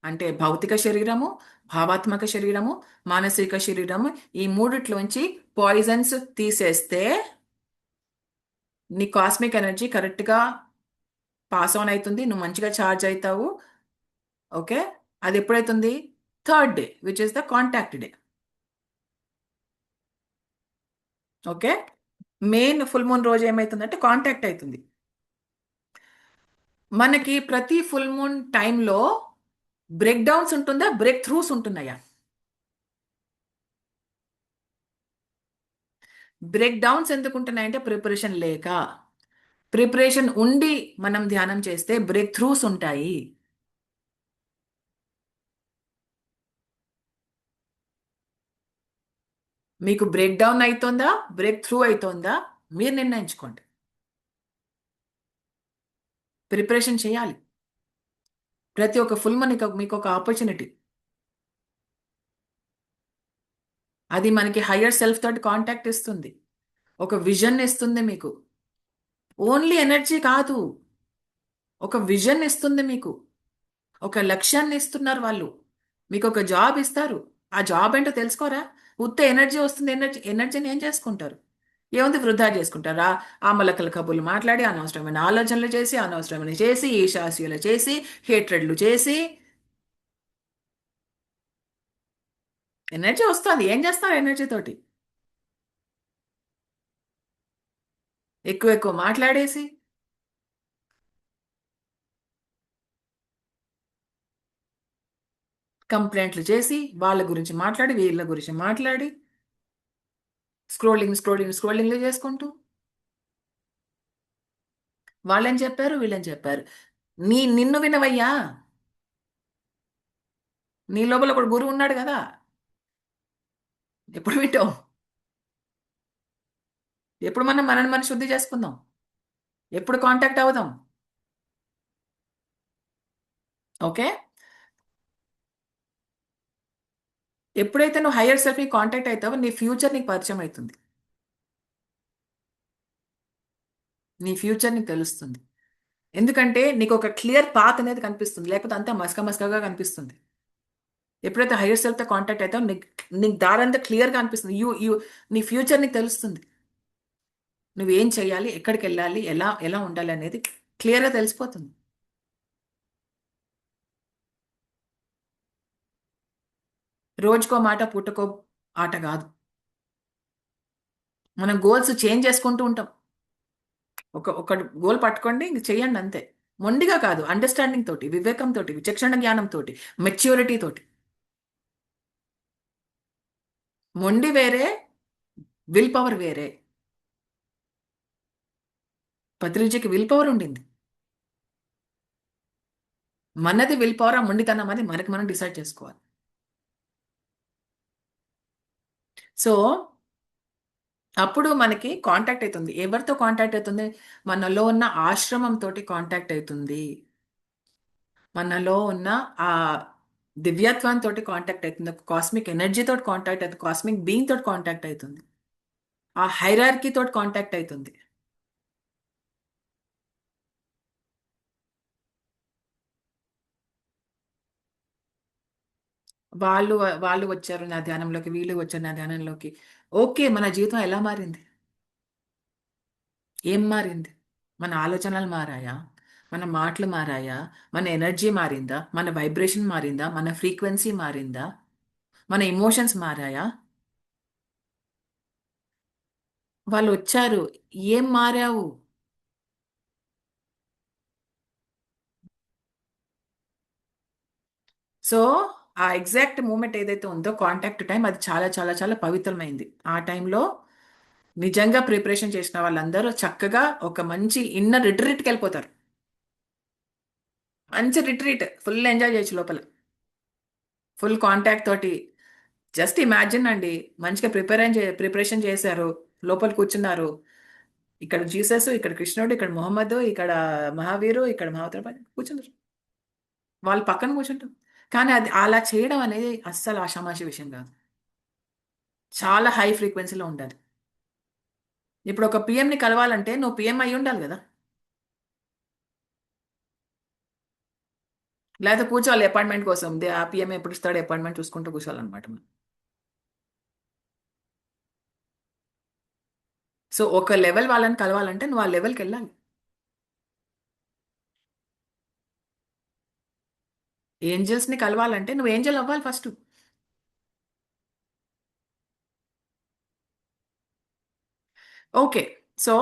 అంటే భౌతిక శరీరము, భావాత్మక శరీరము, మానసిక శరీరము, ఈ మూడిట్లోంచి పాయిజన్స్ తీసేస్తే నీ కాస్మిక్ ఎనర్జీ కరెక్ట్గా పాస్ ఆన్ అవుతుంది, నువ్వు మంచిగా ఛార్జ్ అవుతావు. ఓకే, అది ఎప్పుడైతుంది? Third day, which is the contact day. Okay, main full moon రోజు ఏమవుతుందంటే కాంటాక్ట్ అవుతుంది. మనకి ప్రతి ఫుల్ మూన్ టైంలో బ్రేక్ డౌన్స్ ఉంటుందా, బ్రేక్ త్రూస్ ఉంటున్నాయా? బ్రేక్ డౌన్స్ ఎందుకు ఉంటున్నాయంటే ప్రిపరేషన్ లేక. ప్రిపరేషన్ ఉండి మనం ధ్యానం చేస్తే బ్రేక్ త్రూస్ ఉంటాయి. మీకు బ్రేక్ డౌన్ అవుతుందా, బ్రేక్ త్రూ అవుతుందా, మీరు నిర్ణయించుకోండి. ప్రిపరేషన్ చేయాలి. ప్రతి ఒక్క ఫుల్ మూన్ మీకు ఒక ఆపర్చునిటీ. అది మనకి హయ్యర్ సెల్ఫ్ తోటి కాంటాక్ట్ ఇస్తుంది, ఒక విజన్ ఇస్తుంది మీకు. ఓన్లీ ఎనర్జీ కాదు, ఒక విజన్ ఇస్తుంది మీకు, ఒక లక్ష్యాన్ని ఇస్తున్నారు వాళ్ళు. మీకు ఒక జాబ్ ఇస్తారు, ఆ జాబ్ ఏంటో తెలుసుకోరా? ఉత్త ఎనర్జీ వస్తుంది. ఎనర్జీని ఏం చేసుకుంటారు? ఏముంది, వృధా చేసుకుంటారా? ఆ మొలకల కబుర్లు మాట్లాడి, అనవసరమైన ఆలోచనలు చేసి, అనవసరమైన చేసి, ఈర్ష్యాస్యులు చేసి, హేట్రెడ్లు చేసి ఎనర్జీ వస్తుంది. ఏం చేస్తారు ఎనర్జీ తోటి? ఎక్కువ ఎక్కువ మాట్లాడేసి, కంప్లైంట్లు చేసి, వాళ్ళ గురించి మాట్లాడి, వీళ్ళ గురించి మాట్లాడి, స్క్రోలింగ్లు చేసుకుంటూ, వాళ్ళని చెప్పారు, వీళ్ళని చెప్పారు. నిన్ను వినవయ్యా. నీ లోపల ఒక గురువు ఉన్నాడు కదా, ఎప్పుడు వింటావు? ఎప్పుడు మనల్ని మనం శుద్ధి చేసుకుందాం? ఎప్పుడు కాంటాక్ట్ అవుదాం? ఓకే, ఎప్పుడైతే నువ్వు హయ్యర్ సెల్ఫ్ని కాంటాక్ట్ అవుతావో నీ ఫ్యూచర్ నీకు పరిచయం అవుతుంది. నీ ఫ్యూచర్ నీకు తెలుస్తుంది. ఎందుకంటే నీకు ఒక క్లియర్ పాత్ అనేది కనిపిస్తుంది, లేకపోతే అంతా మసకగా కనిపిస్తుంది. ఎప్పుడైతే హైయర్ సెల్ఫ్తో కాంటాక్ట్ అవుతావు నీకు నీకు దారంతా క్లియర్గా అనిపిస్తుంది. నీ ఫ్యూచర్ నీకు తెలుస్తుంది. నువ్వేం చేయాలి, ఎక్కడికి వెళ్ళాలి, ఎలా ఎలా ఉండాలి అనేది క్లియర్గా తెలిసిపోతుంది. రోజుకో మాట పూటకో ఆట కాదు. మనం గోల్స్ చేంజ్ చేసుకుంటూ ఉంటాం. ఒక గోల్ పట్టుకోండి, ఇంక చెయ్యండి అంతే. మొండిగా కాదు, అండర్స్టాండింగ్ తోటి, వివేకం తోటి, విచక్షణ జ్ఞానం తోటి, మెచ్యూరిటీ తోటి. మొండి వేరే, విల్ పవర్ వేరే. పత్రిజీకి విల్ పవర్ ఉండింది. మనది విల్ పవర్, ఆ మొండితనం అని మనకి మనం డిసైడ్ చేసుకోవాలి. సో అప్పుడు మనకి కాంటాక్ట్ అవుతుంది. ఎవరితో కాంటాక్ట్ అవుతుంది? మనలో ఉన్న ఆశ్రమంతో కాంటాక్ట్ అవుతుంది. మనలో ఉన్న ఆ దివ్యత్వంతో కాంటాక్ట్ అవుతుంది. కాస్మిక్ ఎనర్జీతో కాంటాక్ట్ అవుతుంది. కాస్మిక్ బీయింగ్ తోటి కాంటాక్ట్ అవుతుంది. ఆ హైరార్కీ తోటి కాంటాక్ట్ అవుతుంది. వాళ్ళు వాళ్ళు వచ్చారు నా ధ్యానంలోకి, వీళ్ళు వచ్చారు నా ధ్యానంలోకి. ఓకే, మన జీవితం ఎలా మారింది? ఏం మారింది? మన ఆలోచనలు మారాయా? మన మాటలు మారాయా? మన ఎనర్జీ మారిందా? మన వైబ్రేషన్ మారిందా? మన ఫ్రీక్వెన్సీ మారిందా? మన ఎమోషన్స్ మారాయా? వాళ్ళు వచ్చారు, ఏం మారావు? సో ఆ ఎగ్జాక్ట్ మూమెంట్ ఏదైతే ఉందో కాంటాక్ట్ టైం, అది చాలా చాలా చాలా పవిత్రమైంది. ఆ టైంలో నిజంగా ప్రిపరేషన్ చేసిన వాళ్ళందరూ చక్కగా ఒక మంచి ఇన్నర్ రిట్రీట్కి వెళ్ళిపోతారు. మంచి రిట్రీట్, ఫుల్ ఎంజాయ్ చేయొచ్చు లోపల, ఫుల్ కాంటాక్ట్ తోటి. జస్ట్ ఇమాజిన్ అండి, మంచిగా ప్రిపరేషన్ చేశారు, లోపల కూర్చున్నారు. ఇక్కడ జీసస్, ఇక్కడ కృష్ణుడు, ఇక్కడ మొహమ్మద్, ఇక్కడ మహావీరు, ఇక్కడ మహావతార్ కూర్చున్నారు. వాళ్ళు పక్కన కూర్చుంటారు. కానీ అది అలా చేయడం అనేది అస్సలు ఆషామాషి విషయం కాదు. చాలా హై ఫ్రీక్వెన్సీలో ఉండాలి. ఇప్పుడు ఒక పిఎంని కలవాలంటే నువ్వు పిఎం అయి ఉండాలి కదా, లేకపోతే కూర్చోవాలి అపాయింట్మెంట్ కోసం. ఆ పిఎం ఎప్పుడు ఇస్తాడు అపాయింట్మెంట్ చూసుకుంటూ కూర్చోవాలన్నమాట మనం. సో ఒక లెవెల్ వాళ్ళని కలవాలంటే నువ్వు ఆ లెవెల్కి వెళ్ళాలి. ఏంజల్స్ని కలవాలంటే నువ్వు ఏంజల్ అవ్వాలి ఫస్ట్. ఓకే, సో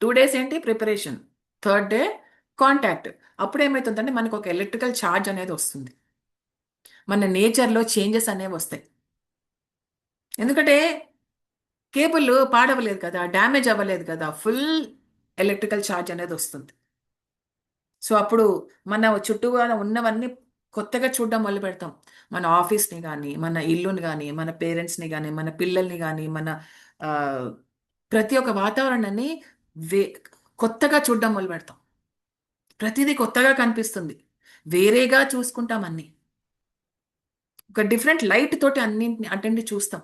2 days ఏంటి ప్రిపరేషన్, థర్డ్ డే కాంటాక్ట్. అప్పుడు ఏమవుతుందంటే మనకు ఒక ఎలక్ట్రికల్ ఛార్జ్ అనేది వస్తుంది. మన నేచర్లో చేంజెస్ అనేవి వస్తాయి. ఎందుకంటే కేబుల్ పాడవలేదు కదా, డ్యామేజ్ అవ్వలేదు కదా, ఫుల్ ఎలక్ట్రికల్ ఛార్జ్ అనేది వస్తుంది. సో అప్పుడు మన చుట్టూగా ఉన్నవన్నీ కొత్తగా చూడడం మొదలు పెడతాం. మన ఆఫీస్ని కానీ, మన ఇల్లుని కానీ, మన పేరెంట్స్ని కానీ, మన పిల్లల్ని కానీ, మన ఆ, ప్రతి ఒక్క వాతావరణాన్ని వే కొత్తగా చూడడం మొదలు పెడతాం. ప్రతిదీ కొత్తగా కనిపిస్తుంది, వేరేగా చూసుకుంటాం అన్ని. ఒక డిఫరెంట్ లైట్ తోటి అన్నింటిని అటెండ్ చూస్తాం.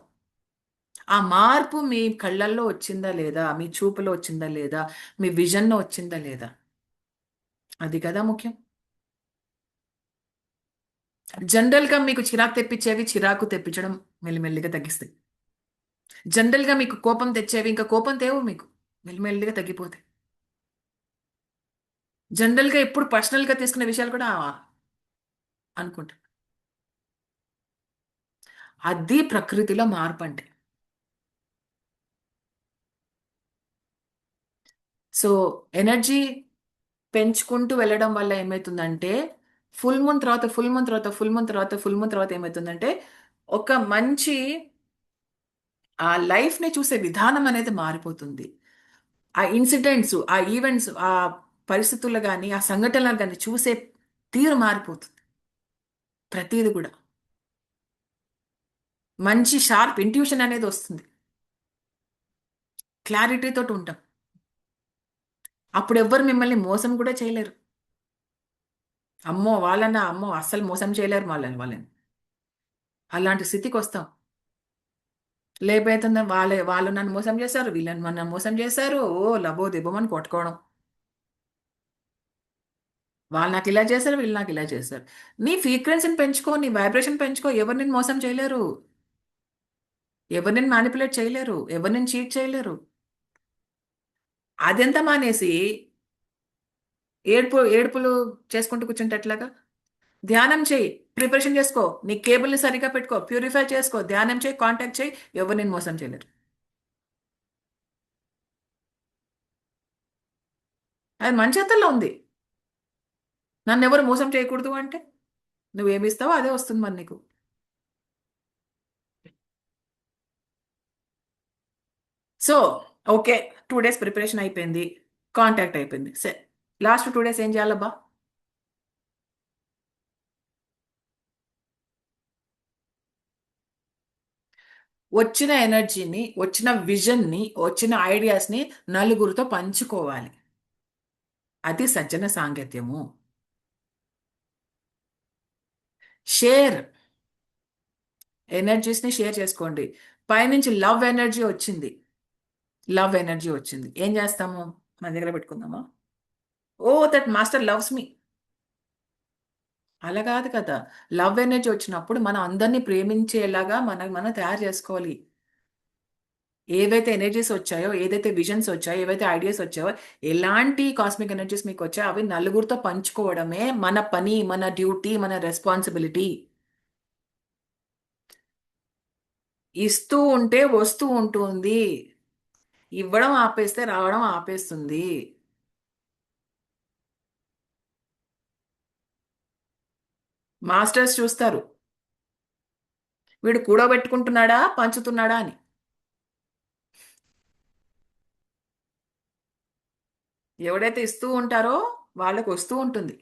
ఆ మార్పు మీ కళ్ళల్లో వచ్చిందా లేదా, మీ చూపులో వచ్చిందా లేదా, మీ విజన్లో వచ్చిందా లేదా, అది కదా ముఖ్యం. జనరల్గా మీకు చిరాకు తెప్పించేవి చిరాకు తెప్పించడం మెల్లిమెల్లిగా తగ్గిస్తాయి. జనరల్గా మీకు కోపం తెచ్చేవి ఇంకా కోపం తేవు మీకు, మెల్లిమెల్లిగా తగ్గిపోతాయి. జనరల్గా ఎప్పుడు పర్సనల్గా తీసుకునే విషయాలు కూడా అనుకుంటా. అది ప్రకృతిలో మార్పు అంటే. సో ఎనర్జీ పెంచుకుంటూ వెళ్ళడం వల్ల ఏమవుతుందంటే, ఫుల్ మూన్ తర్వాత ఫుల్ మూన్ తర్వాత ఫుల్ మూన్ తర్వాత ఫుల్ మూన్ తర్వాత ఏమవుతుందంటే, ఒక మంచి ఆ లైఫ్ని చూసే విధానం అనేది మారిపోతుంది. ఆ ఇన్సిడెంట్స్, ఆ ఈవెంట్స్, ఆ పరిస్థితులు కానీ, ఆ సంఘటనలు కానీ చూసే తీరు మారిపోతుంది. ప్రతిది కూడా మంచి షార్ప్ ఇంట్యూషన్ అనేది వస్తుంది. క్లారిటీతో ఉంటాం. అప్పుడు ఎవ్వరు మిమ్మల్ని మోసం కూడా చేయలేరు. అమ్మో వాళ్ళన్నా, అమ్మో అస్సలు మోసం చేయలేరు వాళ్ళని. అలాంటి స్థితికి వస్తాం. లేకపోతే వాళ్ళు నన్ను మోసం చేశారు, వీళ్ళని నన్ను మోసం చేశారు, ఓ లబో దిబ్బమని కొట్టుకోవడం. వాళ్ళు నాకు ఇలా చేశారు, వీళ్ళు నాకు ఇలా చేశారు. నీ ఫ్రీక్వెన్సీని పెంచుకో, నీ వైబ్రేషన్ పెంచుకో. ఎవరు నిన్ను మోసం చేయలేరు, ఎవరు నిన్ను మ్యానిపులేట్ చేయలేరు, ఎవరు నిన్ను చీట్ చేయలేరు. అదెంత మానేసి ఏడుపులు చేసుకుంటూ కూర్చుంటే ఎట్లాగా? ధ్యానం చేయి, ప్రిపరేషన్ చేసుకో, నీ కేబుల్ని సరిగా పెట్టుకో, ప్యూరిఫై చేసుకో, ధ్యానం చేయి, కాంటాక్ట్ చేయి. ఎవరు నేను మోసం చేయలేరు. అది మన చేతుల్లో ఉంది. నన్ను ఎవరు మోసం చేయకూడదు అంటే నువ్వేమిస్తావో అదే వస్తుంది మరి నీకు. సో ఓకే, 2 days ప్రిపరేషన్ అయిపోయింది, కాంటాక్ట్ అయిపోయింది. సరే, లాస్ట్ 2 days ఏం చేయాలబ్బా? వచ్చిన ఎనర్జీని, వచ్చిన విజన్ని, వచ్చిన ఐడియాస్ని నలుగురితో పంచుకోవాలి. అది సజ్జన సాంగత్యము. షేర్, ఎనర్జీస్ని షేర్ చేసుకోండి. పైనుంచి లవ్ ఎనర్జీ వచ్చింది, లవ్ ఎనర్జీ వచ్చింది, ఏం చేస్తాము? మన దగ్గర పెట్టుకుందామా? Oh that master loves me, అలా కాదు కదా. లవ్ ఎనర్జీ వచ్చినప్పుడు మనం అందరినీ ప్రేమించేలాగా మనం తయారు చేసుకోవాలి. ఏవైతే ఎనర్జీస్ వచ్చాయో, ఏదైతే విజన్స్ వచ్చాయో, ఏవైతే ఐడియాస్ వచ్చాయో, ఎలాంటి కాస్మిక్ ఎనర్జీస్ మీకు వచ్చాయో అవి నలుగురితో పంచుకోవడమే మన పని, మన డ్యూటీ, మన రెస్పాన్సిబిలిటీ. ఇస్తూ ఉంటే వస్తూ ఉంటుంది, ఇవ్వడం ఆపేస్తే రావడం ఆపేస్తుంది. మాస్టర్స్ చూస్తారు, వీడు కూడబెట్టుకుంటున్నాడా పంచుతున్నాడా అని. ఎవడైతే ఇస్తూ ఉంటారో వాళ్ళకు వస్తూ ఉంటుంది.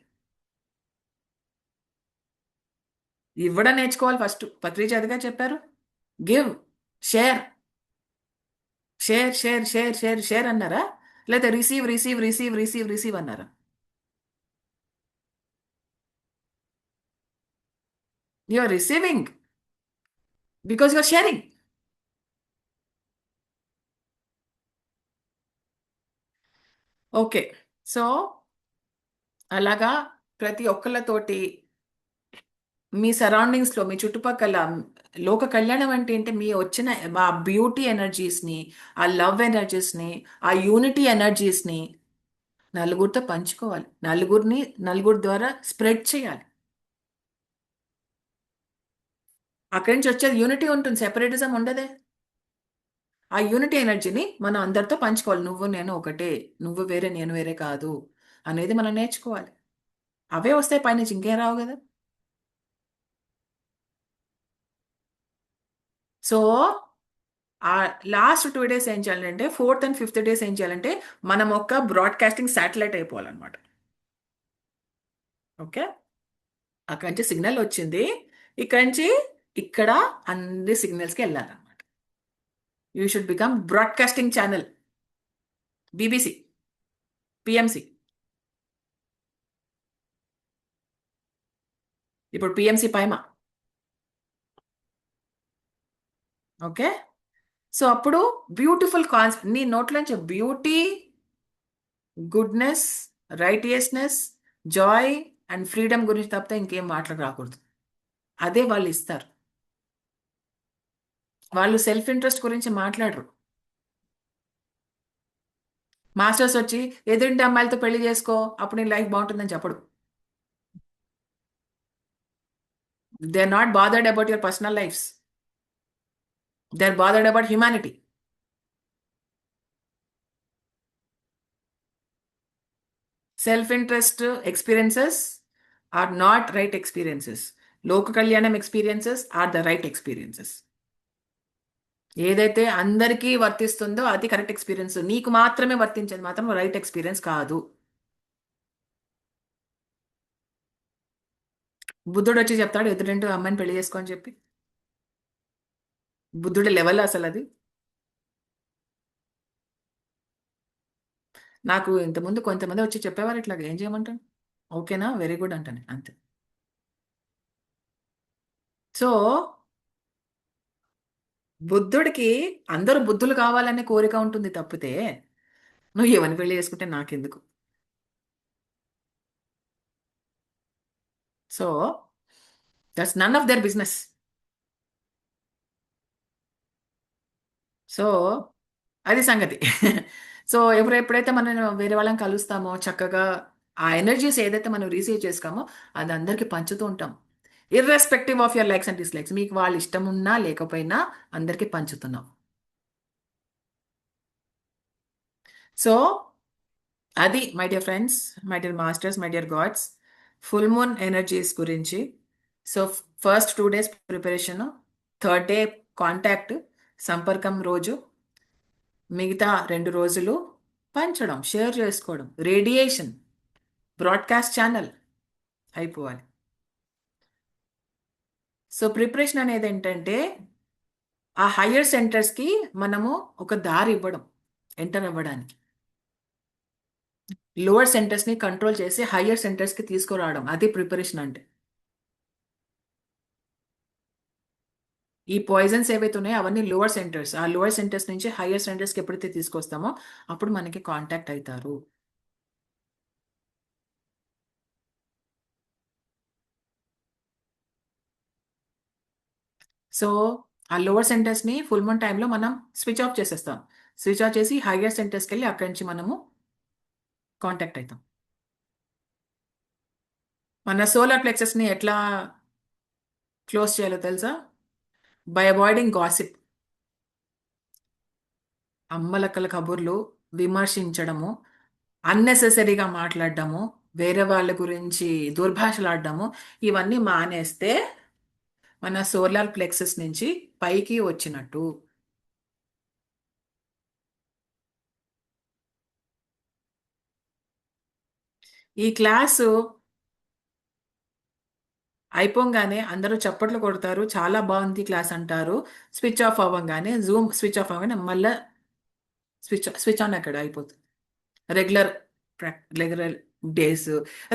ఇవ్వడం నేర్చుకోవాలి ఫస్ట్. పత్రిజాతిగా చెప్పారు, give, share, share share share share share అన్నారా? లేదా receive receive receive receive receive అన్నారా? You are receiving because you are sharing. Okay, so అలాగా ప్రతి ఒక్కళ్ళతోటి మీ సరౌండింగ్స్లో, మీ చుట్టుపక్కల లోక కళ్యాణం అంటే ఏంటి? మీ వచ్చిన ఆ బ్యూటీ ఎనర్జీస్ని, ఆ లవ్ ఎనర్జీస్ని, ఆ యూనిటీ ఎనర్జీస్ని నలుగురితో పంచుకోవాలి, నలుగురి ద్వారా స్ప్రెడ్ చేయాలి. అక్కడి నుంచి వచ్చేది యూనిటీ ఉంటుంది, సెపరేటిజం ఉండదే. ఆ యూనిటీ ఎనర్జీని మనం అందరితో పంచుకోవాలి. నువ్వు నేను ఒకటే, నువ్వు వేరే నేను వేరే కాదు అనేది మనం నేర్చుకోవాలి. అవే వస్తాయి పైనుంచి, ఇంకేం రావు కదా. సో ఆ లాస్ట్ 2 days ఏం చేయాలంటే, 4th and 5th days ఏం చేయాలంటే, మనం ఒక బ్రాడ్కాస్టింగ్ శాటిలైట్ అయిపోవాలన్నమాట. ఓకే, అక్కడి నుంచి సిగ్నల్ వచ్చింది, ఇక్కడి నుంచి ఇక్కడ అన్ని సిగ్నల్స్కి వెళ్ళాలన్నమాట. You should become broadcasting channel, BBC, PMC. ఇప్పుడు పిఎంసి పైమా. ఓకే, సో అప్పుడు బ్యూటిఫుల్ కాన్సెప్ట్ నీ నోట్లోంచి beauty, goodness, righteousness, joy and freedom గురించి తప్పితే ఇంకేం మాటలు రాకూడదు. అదే వాళ్ళు ఇస్తారు. వాళ్ళు సెల్ఫ్ ఇంట్రెస్ట్ గురించి మాట్లాడరు. మాస్టర్స్ వచ్చి ఎదురింటి అమ్మాయిలతో పెళ్లి చేసుకో అప్పుడు నీ లైఫ్ బాగుంటుందని చెప్పడు. They are not bothered about your personal lifes, they are bothered about humanity. Self interest experiences are not right experiences. లోక కళ్యాణం experiences are the right experiences. ఏదైతే అందరికీ వర్తిస్తుందో అది కరెక్ట్ ఎక్స్పీరియన్స్, నీకు మాత్రమే వర్తించేది మాత్రం రైట్ ఎక్స్పీరియన్స్ కాదు. బుద్ధుడు వచ్చి చెప్తాడు ఎదురింటి అమ్మాయిని పెళ్లి చేసుకో అని చెప్పి. బుద్ధుడి లెవెల్ అసలు అది. నాకు ఇంతకుముందు కొంతమంది వచ్చి చెప్పేవారు ఇట్లా, ఏం చేయమంటాను, ఓకేనా వెరీ గుడ్ అంటాను అంతే. సో బుద్ధుడికి అందరూ బుద్ధులు కావాలనే కోరిక ఉంటుంది తప్పితే నువ్వు ఎవరిని పెళ్లి చేసుకుంటే నాకెందుకు. So that's none of their business. So అది సంగతి. సో ఎప్పుడైతే మనం వేరే వాళ్ళని కలుస్తామో చక్కగా ఆ ఎనర్జీస్ ఏదైతే మనం రిసీవ్ చేసుకోమో అది అందరికీ పంచుతూ ఉంటాం. Irrespective of your likes and dislikes, మీకు వాళ్ళు ఇష్టం ఉన్నా లేకపోయినా అందరికీ పంచుతున్నాం. సో అది my dear friends, my dear masters, my dear gods, full moon energies గురించి. So first 2 days preparation, third day contact సంపర్కం రోజు, మిగతా 2 రోజులు పంచడం, షేర్ చేసుకోవడం, రేడియేషన్, బ్రాడ్కాస్ట్ ఛానల్ అయిపోవాలి. సో ప్రిపరేషన్ అనేది ఏంటంటే ఆ హయ్యర్ సెంటర్స్కి మనము ఒక దారి ఇవ్వడం, ఎంటర్ అవ్వడానికి. లోవర్ సెంటర్స్ని కంట్రోల్ చేసి హయ్యర్ సెంటర్స్కి తీసుకురావడం, అది ప్రిపరేషన్ అంటే. ఈ పాయిజన్స్ ఏవైతే ఉన్నాయో అవన్నీ లోవర్ సెంటర్స్. ఆ లోవర్ సెంటర్స్ నుంచి హయ్యర్ సెంటర్స్కి ఎప్పుడైతే తీసుకొస్తామో అప్పుడు మనకి కాంటాక్ట్ అవుతారు. సో ఆ లోవర్ సెంటర్స్ని ఫుల్ మూన్ టైంలో మనం స్విచ్ ఆఫ్ చేసేస్తాం. స్విచ్ ఆఫ్ చేసి హయ్యర్ సెంటర్స్కి వెళ్ళి అక్కడి నుంచి మనము కాంటాక్ట్ అవుతాం. మన సోలార్ ప్లెక్సెస్ని ఎట్లా క్లోజ్ చేయాలో తెలుసా? బై అవాయిడింగ్ గాసిప్, అమ్మలక్కల కబుర్లు, విమర్శించడము, అన్నెసెసరీగా మాట్లాడడము, వేరే వాళ్ళ గురించి దుర్భాషలాడడము, ఇవన్నీ మానేస్తే మన సోలార్ ప్లెక్సెస్ నుంచి పైకి వచ్చినట్టు. ఈ క్లాసు అయిపోగానే అందరూ చప్పట్లు కొడతారు, చాలా బాగుంది క్లాస్ అంటారు. స్విచ్ ఆఫ్ అవ్వగానే, జూమ్ స్విచ్ ఆఫ్ అవ్వగానే మళ్ళీ స్విచ్ ఆన్ అక్కడ అయిపోతుంది. రెగ్యులర్ రెగ్యులర్ డేస్,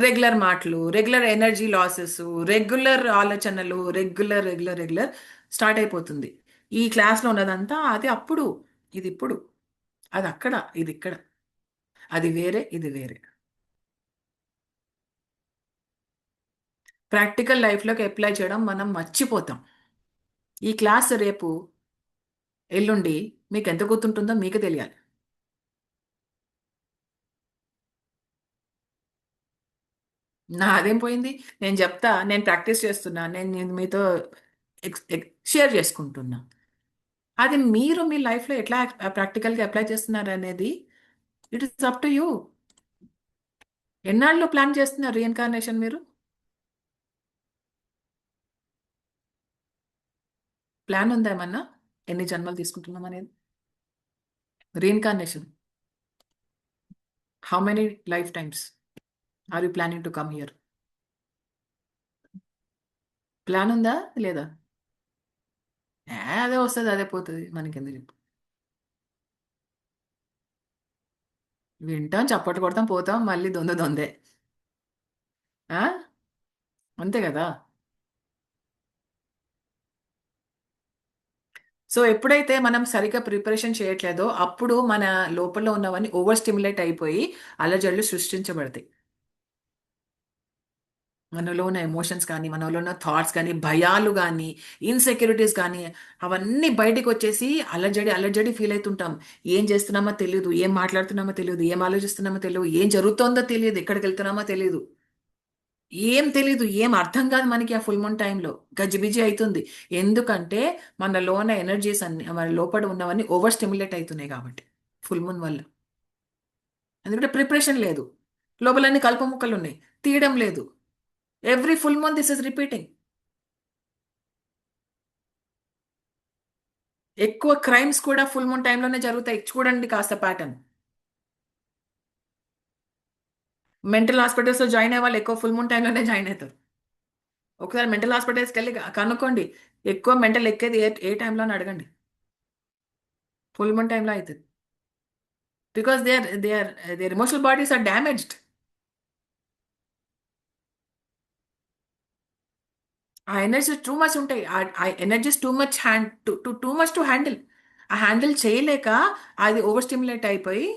రెగ్యులర్ మాటలు, రెగ్యులర్ ఎనర్జీ లాసెస్, రెగ్యులర్ ఆలోచనలు, రెగ్యులర్ రెగ్యులర్ రెగ్యులర్ స్టార్ట్ అయిపోతుంది. ఈ క్లాస్లో ఉన్నదంతా అది అప్పుడు, ఇది ఇప్పుడు, అది అక్కడ, ఇది ఇక్కడ, అది వేరే, ఇది వేరే. ప్రాక్టికల్ లైఫ్లోకి అప్లై చేయడం మనం మర్చిపోతాం. ఈ క్లాస్ రేపు ఎల్లుండి మీకు ఎంత గుర్తుంటుందో మీకు తెలియాలి. నా అదేం పోయింది, నేను చెప్తా, నేను ప్రాక్టీస్ చేస్తున్నా, నేను మీతో షేర్ చేసుకుంటున్నా. అది మీరు మీ లైఫ్లో ఎట్లా ప్రాక్టికల్గా అప్లై చేస్తున్నారు అనేది it is up to you. ఎన్నాళ్ళు ప్లాన్ చేస్తున్నారు రీఇన్కార్నేషన్ మీరు? ప్లాన్ ఉందా ఏమన్నా, ఎన్ని జన్మలు తీసుకుంటున్నాం అనేది? Reincarnation, how many lifetimes are you planning to come here? Plan ఉందా లేదా? అదే వస్తుంది, అదే పోతుంది, మనకెందుకు చెప్పు. వింటాం, చప్పట్లు కొడతాం, పోతాం, మళ్ళీ దొందే. ఆ? అంతే కదా. సో ఎప్పుడైతే మనం సరిగ్గా ప్రిపరేషన్ చేయట్లేదో అప్పుడు మన లోపల ఉన్నవన్నీ ఓవర్ స్టిమ్యులేట్ అయిపోయి అలజడులు సృష్టించబడతాయి. మనలో ఉన్న ఎమోషన్స్ కానీ, మనలో ఉన్న థాట్స్ కానీ, భయాలు కానీ, ఇన్సెక్యూరిటీస్ కానీ, అవన్నీ బయటికి వచ్చేసి అలజడి అలజడి ఫీల్ అవుతుంటాం. ఏం చేస్తున్నామో తెలియదు, ఏం మాట్లాడుతున్నామో తెలియదు, ఏం ఆలోచిస్తున్నామో తెలియదు, ఏం జరుగుతోందో తెలియదు, ఎక్కడికి వెళ్తున్నామో తెలియదు, ఏం తెలీదు, ఏం అర్థం కాదు మనకి. ఆ ఫుల్ మూన్ టైంలో గజిబిజి అవుతుంది. ఎందుకంటే మనలో ఉన్న ఎనర్జీస్ అన్ని, మన లోపల ఉన్నవన్నీ ఓవర్ స్టిమ్యులేట్ అవుతున్నాయి కాబట్టి ఫుల్ మూన్ వల్ల. ఎందుకంటే ప్రిపరేషన్ లేదు, లోపలన్నీ కలుపు ముక్కలు ఉన్నాయి, తీయడం లేదు. Every full moon this is repeating. ఎక్కువ క్రైమ్స్ కూడా ఫుల్ మూన్ టైంలోనే జరుగుతాయి. చూడండి కాస్త ప్యాటర్న్. మెంటల్ హాస్పిటల్స్లో జాయిన్ అయ్యే వాళ్ళు ఎక్కువ ఫుల్ మూన్ టైంలోనే జాయిన్ అవుతారు. ఒకసారి మెంటల్ హాస్పిటల్స్కి వెళ్ళి కనుక్కోండి, ఎక్కువ మెంటల్ ఎక్కేది ఏ టైంలో అని అడగండి. ఫుల్ మూన్ టైంలో అవుతుంది. Because their emotional bodies are damaged. ఆ ఎనర్జీ టూ మచ్ ఉంటాయి. ఆ energies too much too much to handle. ఆ హ్యాండిల్ చేయలేక అది ఓవర్ స్టిమ్యులేట్ అయిపోయి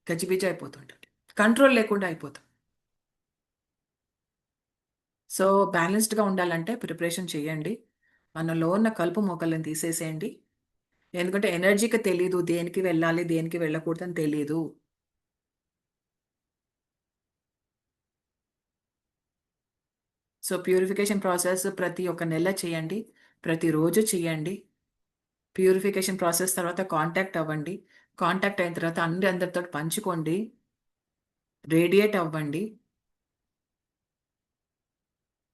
గజిబిజి అయిపోతుంటుంది. కంట్రోల్ లేకుండా అయిపోతుంది. సో బ్యాలెన్స్డ్గా ఉండాలంటే ప్రిపరేషన్ చేయండి. మనలో ఉన్న కలుపు మొక్కలను తీసేసేయండి. ఎందుకంటే ఎనర్జీకి తెలీదు దేనికి వెళ్ళాలి దేనికి వెళ్ళకూడదని తెలీదు. సో ప్యూరిఫికేషన్ ప్రాసెస్ ప్రతి ఒక్క నెల చేయండి, ప్రతిరోజు చేయండి. ప్యూరిఫికేషన్ ప్రాసెస్ తర్వాత కాంటాక్ట్ అవ్వండి. కాంటాక్ట్ అయిన తర్వాత అందరితో పంచుకోండి, రేడియేట్ అవ్వండి.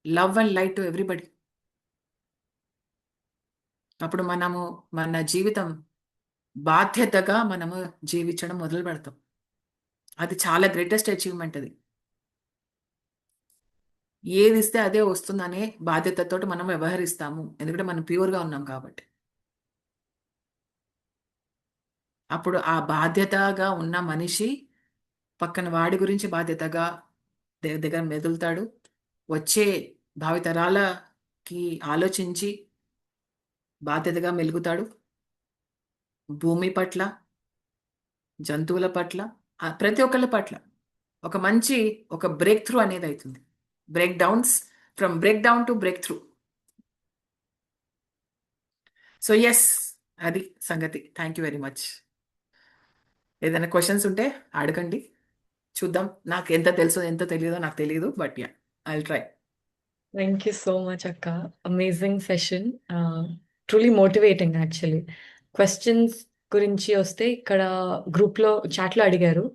Love and light to everybody. అప్పుడు మనము మన జీవితం బాధ్యతగా మనము జీవించడం మొదలు పెడతాం. అది చాలా గ్రేటెస్ట్ అచీవ్మెంట్ అది. ఏది ఇస్తే అదే వస్తుందనే బాధ్యతతో మనం వ్యవహరిస్తాము. ఎందుకంటే మనం ప్యూర్గా ఉన్నాం కాబట్టి. అప్పుడు ఆ బాధ్యతగా ఉన్న మనిషి పక్కన వాడి గురించి బాధ్యతగా దగ్గర మెదులుతాడు. వచ్చే భావితరాలకి ఆలోచించి బాధ్యతగా మెలుగుతాడు. భూమి పట్ల, జంతువుల పట్ల, ప్రతి ఒక్కళ్ళ పట్ల ఒక మంచి ఒక బ్రేక్ త్రూ అనేది అవుతుంది. Breakdowns, from breakdown to breakthrough. So yes, అది సంగతి. Thank you very much. ఏదైనా క్వశ్చన్స్ ఉంటే అడగండి, చూద్దాం. నాకు ఎంత తెలుసో ఎంత తెలియదో నాకు తెలియదు, but yeah, I will try. Thank you so much అక్క. Amazing session. Truly motivating actually. Questions గురించి వస్తే ఇక్కడ గ్రూప్లో చాట్లో అడిగారు.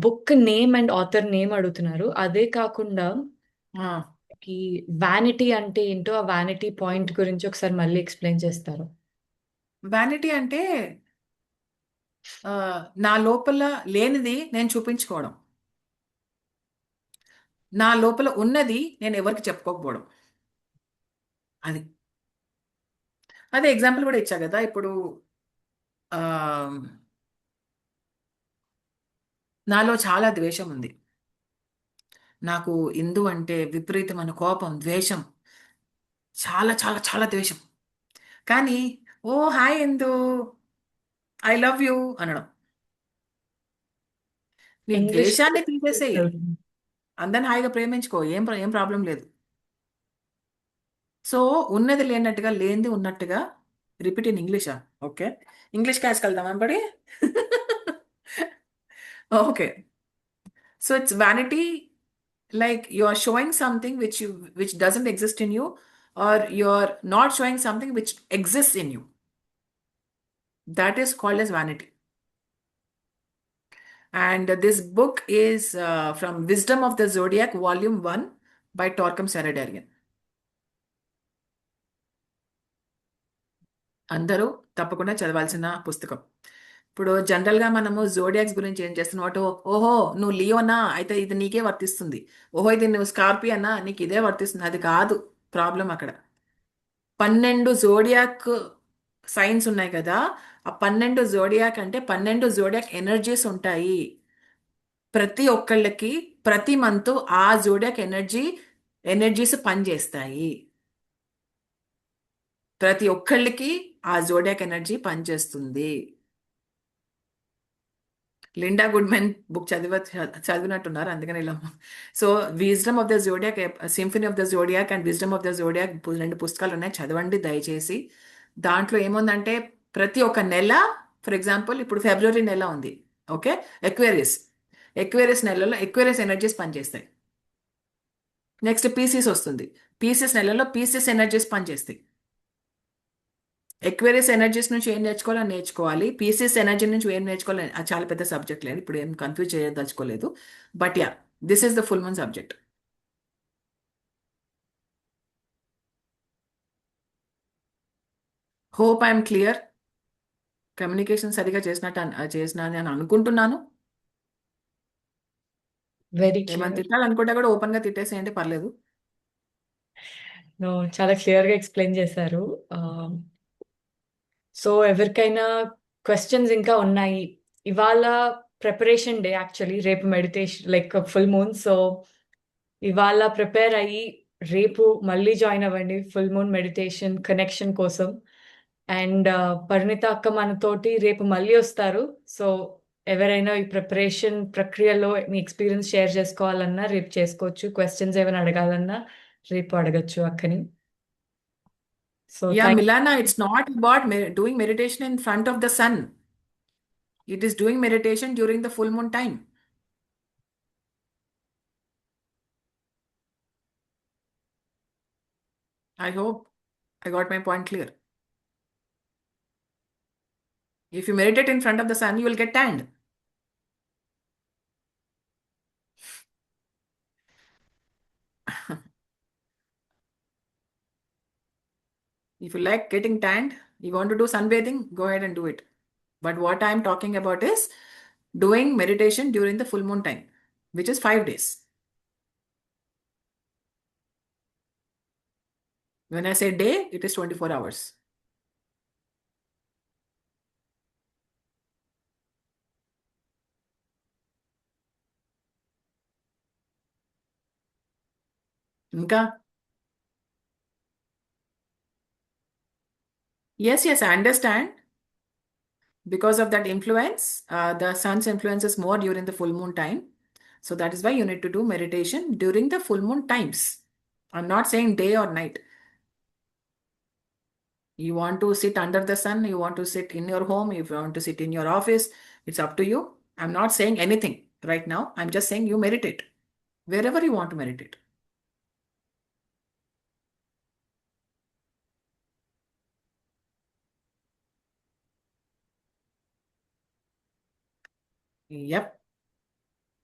Book name and author name అడుగుతున్నారు. అదే కాకుండా ఈ వ్యానిటీ అంటే ఏంటో, ఆ వ్యానిటీ పాయింట్ గురించి ఒకసారి మళ్ళీ ఎక్స్ప్లెయిన్ చేస్తారు. వ్యానిటీ అంటే నా లోపల లేనిది నేను చూపించుకోవడం, నా లోపల ఉన్నది నేను ఎవరికి చెప్పుకోకపోవడం. అది అదే ఎగ్జాంపుల్ కూడా ఇచ్చా కదా. ఇప్పుడు ఆ, నాలో చాలా ద్వేషం ఉంది. నాకు హిందూ అంటే విపరీతమైన కోపం, ద్వేషం, చాలా చాలా చాలా ద్వేషం. కానీ oh hi Hindu, I love you అనడం. నీ ఇంగ్లీష్ ద్వేషాన్ని తీసేసేయి, అందరిని హాయిగా ప్రేమించుకో, ఏం ప్రాబ్లం లేదు. సో ఉన్నది లేనట్టుగా, లేనిది ఉన్నట్టుగా. రిపీట్ ఇన్ ఇంగ్లీషా? ఓకే, ఇంగ్లీష్ క్లాస్కి వెళ్దాం అంబడి. Okay, so it's vanity, like you are showing something which doesn't exist in you, or you're not showing something which exists in you. That is called as vanity. And this book is from Wisdom of the Zodiac, Volume 1 by Torquem Saradarian. అందరూ తప్పకుండా చదవాల్సిన పుస్తకం. ఇప్పుడు జనరల్గా మనము zodiacs గురించి ఏం చేస్తున్నాం అంటే, ఓహో నువ్వు లియోనా అయితే ఇది నీకే వర్తిస్తుంది, ఓహో ఇది నువ్వు స్కార్పియనా నీకు ఇదే వర్తిస్తుంది. అది కాదు ప్రాబ్లం అక్కడ. 12 జోడియాక్ సైన్స్ ఉన్నాయి కదా. ఆ 12 జోడియాక్ అంటే 12 జోడియాక్ ఎనర్జీస్ ఉంటాయి. ప్రతి ఒక్కళ్ళకి ప్రతి మంత్ ఆ జోడియాక్ ఎనర్జీస్ పనిచేస్తాయి. ప్రతి ఒక్కళ్ళకి ఆ జోడియాక్ ఎనర్జీ పనిచేస్తుంది. లిండా గుడ్మెన్ బుక్ చదివినట్టున్నారు, అందుకని ఇలా. So wisdom of the zodiac, symphony of the zodiac and wisdom of the zodiac 2 పుస్తకాలు ఉన్నాయి, చదవండి దయచేసి. దాంట్లో ఏముందంటే ప్రతి ఒక్క నెల, ఫర్ ఎగ్జాంపుల్ ఇప్పుడు ఫిబ్రవరి నెల ఉంది, ఓకే, ఎక్వేరియస్ నెలలో ఎక్వేరియస్ ఎనర్జీస్ పనిచేస్తాయి. నెక్స్ట్ పీసీస్ వస్తుంది, పీసీస్ నెలలో పీసీస్ ఎనర్జీస్ పనిచేస్తాయి. ఎక్వేరియస్ ఎనర్జీస్ నుంచి ఏం నేర్చుకోవాలి, పీసీస్ ఎనర్జీ నుంచి ఏం నేర్చుకోవాలి, అది చాలా పెద్ద సబ్జెక్ట్ లేదు, ఇప్పుడు ఏం కన్ఫ్యూజ్ చేయదలుచుకోలేదు. But yeah, this is the full moon subject. Hope I'm clear. Communication సరిగా చేసినా అని అనుకుంటున్నాను. వెరీ ఏమైనా క్లియర్. తిట్టాలనుకుంటే కూడా ఓపెన్ గా తిట్టేసేయండి, పర్లేదు. చాలా క్లియర్గా ఎక్స్ప్లెయిన్ చేశారు. సో ఎవరికైనా క్వశ్చన్స్ ఇంకా ఉన్నాయి, ఇవాళ ప్రిపరేషన్ డే యాక్చువల్లీ, రేపు meditation like full moon. So ఇవాళ ప్రిపేర్ అయ్యి రేపు మళ్ళీ జాయిన్ అవ్వండి ఫుల్ మూన్ మెడిటేషన్ కనెక్షన్ కోసం. అండ్ పరిణిత అక్క మనతోటి రేపు మళ్ళీ వస్తారు. సో ఎవరైనా ఈ ప్రిపరేషన్ ప్రక్రియలో మీ ఎక్స్పీరియన్స్ షేర్ చేసుకోవాలన్నా రేపు చేసుకోవచ్చు. క్వశ్చన్స్ ఏమైనా అడగాలన్నా రేపు అడగచ్చు అక్కని. So Yeah, Milana, it's not about doing meditation in front of the sun. It is doing meditation during the full moon time. I hope I got my point clear. If you meditate in front of the sun, you will get tanned. If you like getting tanned, you want to do sunbathing, go ahead and do it. But what I'm talking about is doing meditation during the full moon time, which is 5 days. When I say day, it is 24 hours. ఇంకా yes, I understand. Because of that influence, the sun's influence is more during the full moon time. So that is why you need to do meditation during the full moon times. I'm not saying day or night. You want to sit under the sun, you want to sit in your home, if you want to sit in your office, it's up to you. I'm not saying anything right now. I'm just saying you meditate wherever you want to meditate. Yep.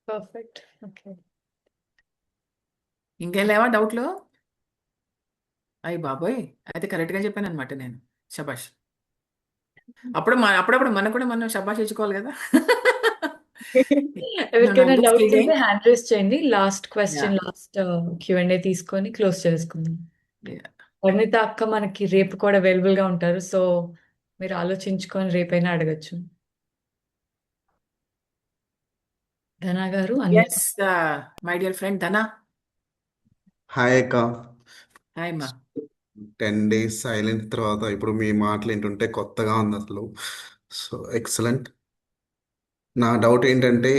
Perfect. Okay. ఇంకేం లేవా డౌట్లు? అయ్యి బాబోయ్, అయితే కరెక్ట్గా చెప్పాను అనమాట నేను. శబాష్. అప్పుడప్పుడు మనకు కూడా మనం శబాష్ ఇచ్చుకోవాలి కదా. ఎవరికైనా just డౌట్స్ kidding. ఉంటే హ్యాండ్ రేస్ చేయండి. Last question, Yeah. Last Q&A తీసుకొని క్లోజ్ చేసుకుందాం. Yeah. పరిణిత అక్క మనకి రేపు కూడా అవైలబుల్ గా ఉంటారు. సో మీరు ఆలోచించుకొని రేపైనా అడగచ్చు. ధనా గారు Yes, my dear friend Dhana. Hi అక్క. Hi, ma. 10 days సైలెంట్ తర్వాత ఇప్పుడు మీ మాటలు ఏంటంటే కొత్తగా ఉంది అసలు. So excellent. నా డౌట్ ఏంటంటే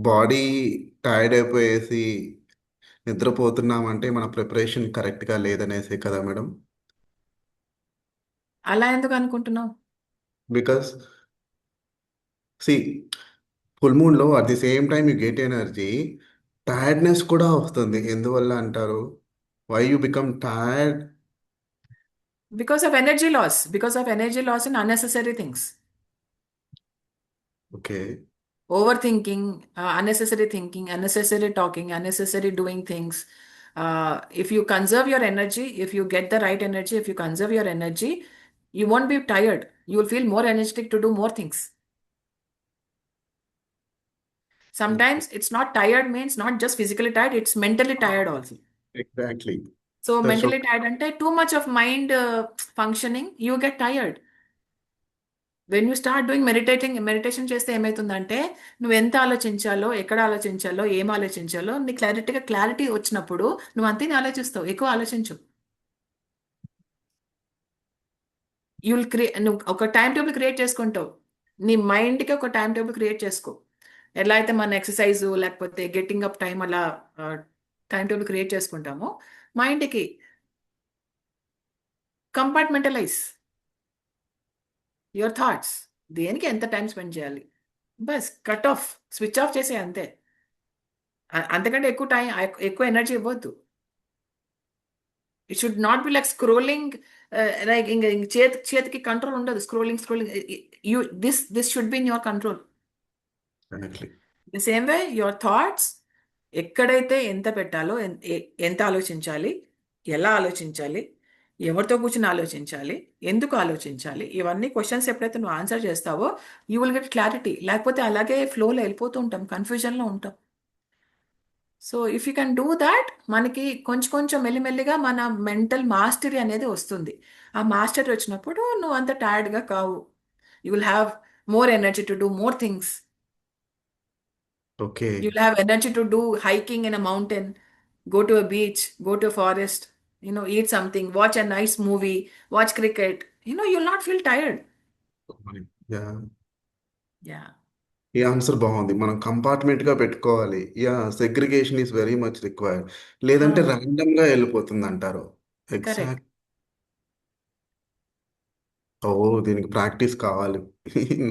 బాడీ టైర్డ్ అయిపోయేసి నిద్రపోతున్నామంటే మన ప్రిపరేషన్ కరెక్ట్గా లేదనేసి కదా మేడం? అలా ఎందుకు అనుకుంటున్నావు? బికాస్ సి ఫుల్ మూన్లో at the same time you get energy, టైర్డ్నెస్ కూడా వస్తుంది. ఎందువల్ల అంటారు? Why you become tired? Because of energy loss. Because of energy loss in unnecessary things. Okay. Overthinking, unnecessary thinking, unnecessary talking, unnecessary doing things. If you conserve your energy, if you get the right energy, if you conserve your energy, you won't be tired. You will feel more energetic to do more things. Sometimes it's not tired means not just physically tired, it's mentally tired also. Exactly. So So- mentally tired ante too much of mind functioning, you get tired. When you start doing meditation చేస్తే ఏమవుతుందంటే నువ్వు ఎంత ఆలోచించాలో, ఎక్కడ ఆలోచించాలో, ఏం ఆలోచించాలో నీ clarity వచ్చినప్పుడు నువ్వు అంతే ఆలోచిస్తావు, ఎక్కువ ఆలోచించు. నువ్వు ఒక టైం టేబుల్ క్రియేట్ చేసుకుంటావు. నీ మైండ్కి ఒక టైం టేబుల్ క్రియేట్ చేసుకో. ఎలా అయితే మన ఎక్సర్సైజ్ లేకపోతే గెట్టింగ్ అప్ టైం అలా టైం టేబుల్ క్రియేట్ చేసుకుంటామో మైండ్కి కంపార్ట్మెంటలైజ్ యువర్ థాట్స్. దేనికి ఎంత టైం స్పెండ్ చేయాలి, bus cut off, switch off చేసే అంతే. అంతకంటే ఎక్కువ ఎనర్జీ ఇవ్వద్దు. It should not be like scrolling, like ఇంక చేతికి కంట్రోల్ ఉండదు. Scrolling you this should be in your control. Exactly. The same way your thoughts, ఎక్కడైతే ఎంత పెట్టాలో, ఎంత ఆలోచించాలి, ఎలా ఆలోచించాలి, ఎవరితో కూర్చుని ఆలోచించాలి, ఎందుకు ఆలోచించాలి, ఇవన్నీ క్వశ్చన్స్ ఎప్పుడైతే నువ్వు ఆన్సర్ చేస్తావో యూ విల్ గెట్ క్లారిటీ. లేకపోతే అలాగే ఫ్లోలో వెళ్ళిపోతూ ఉంటాం, కన్ఫ్యూజన్లో ఉంటాం. So if you can do that, మనకి కొంచెం మెల్లిమెల్లిగా మన మెంటల్ మాస్టరీ అనేది వస్తుంది. ఆ మాస్టరీ వచ్చినప్పుడు నువ్వు అంత టైర్డ్గా కావు. You will have more energy to do more things. Okay. You'll have energy to do hiking in a mountain. go to a beach, go to a forest, eat something, watch a nice movie, watch cricket, you'll not feel tired. Yeah Yeah, ఈ answer బాగుంది. మనం compartment గా పెట్టుకోవాలి. Yeah segregation is very much required. లేదంటే huh, random గా వెళ్ళిపోతుంది అంటారు. correct. Exact. ఓ, దీనికి ప్రాక్టీస్ కావాలి.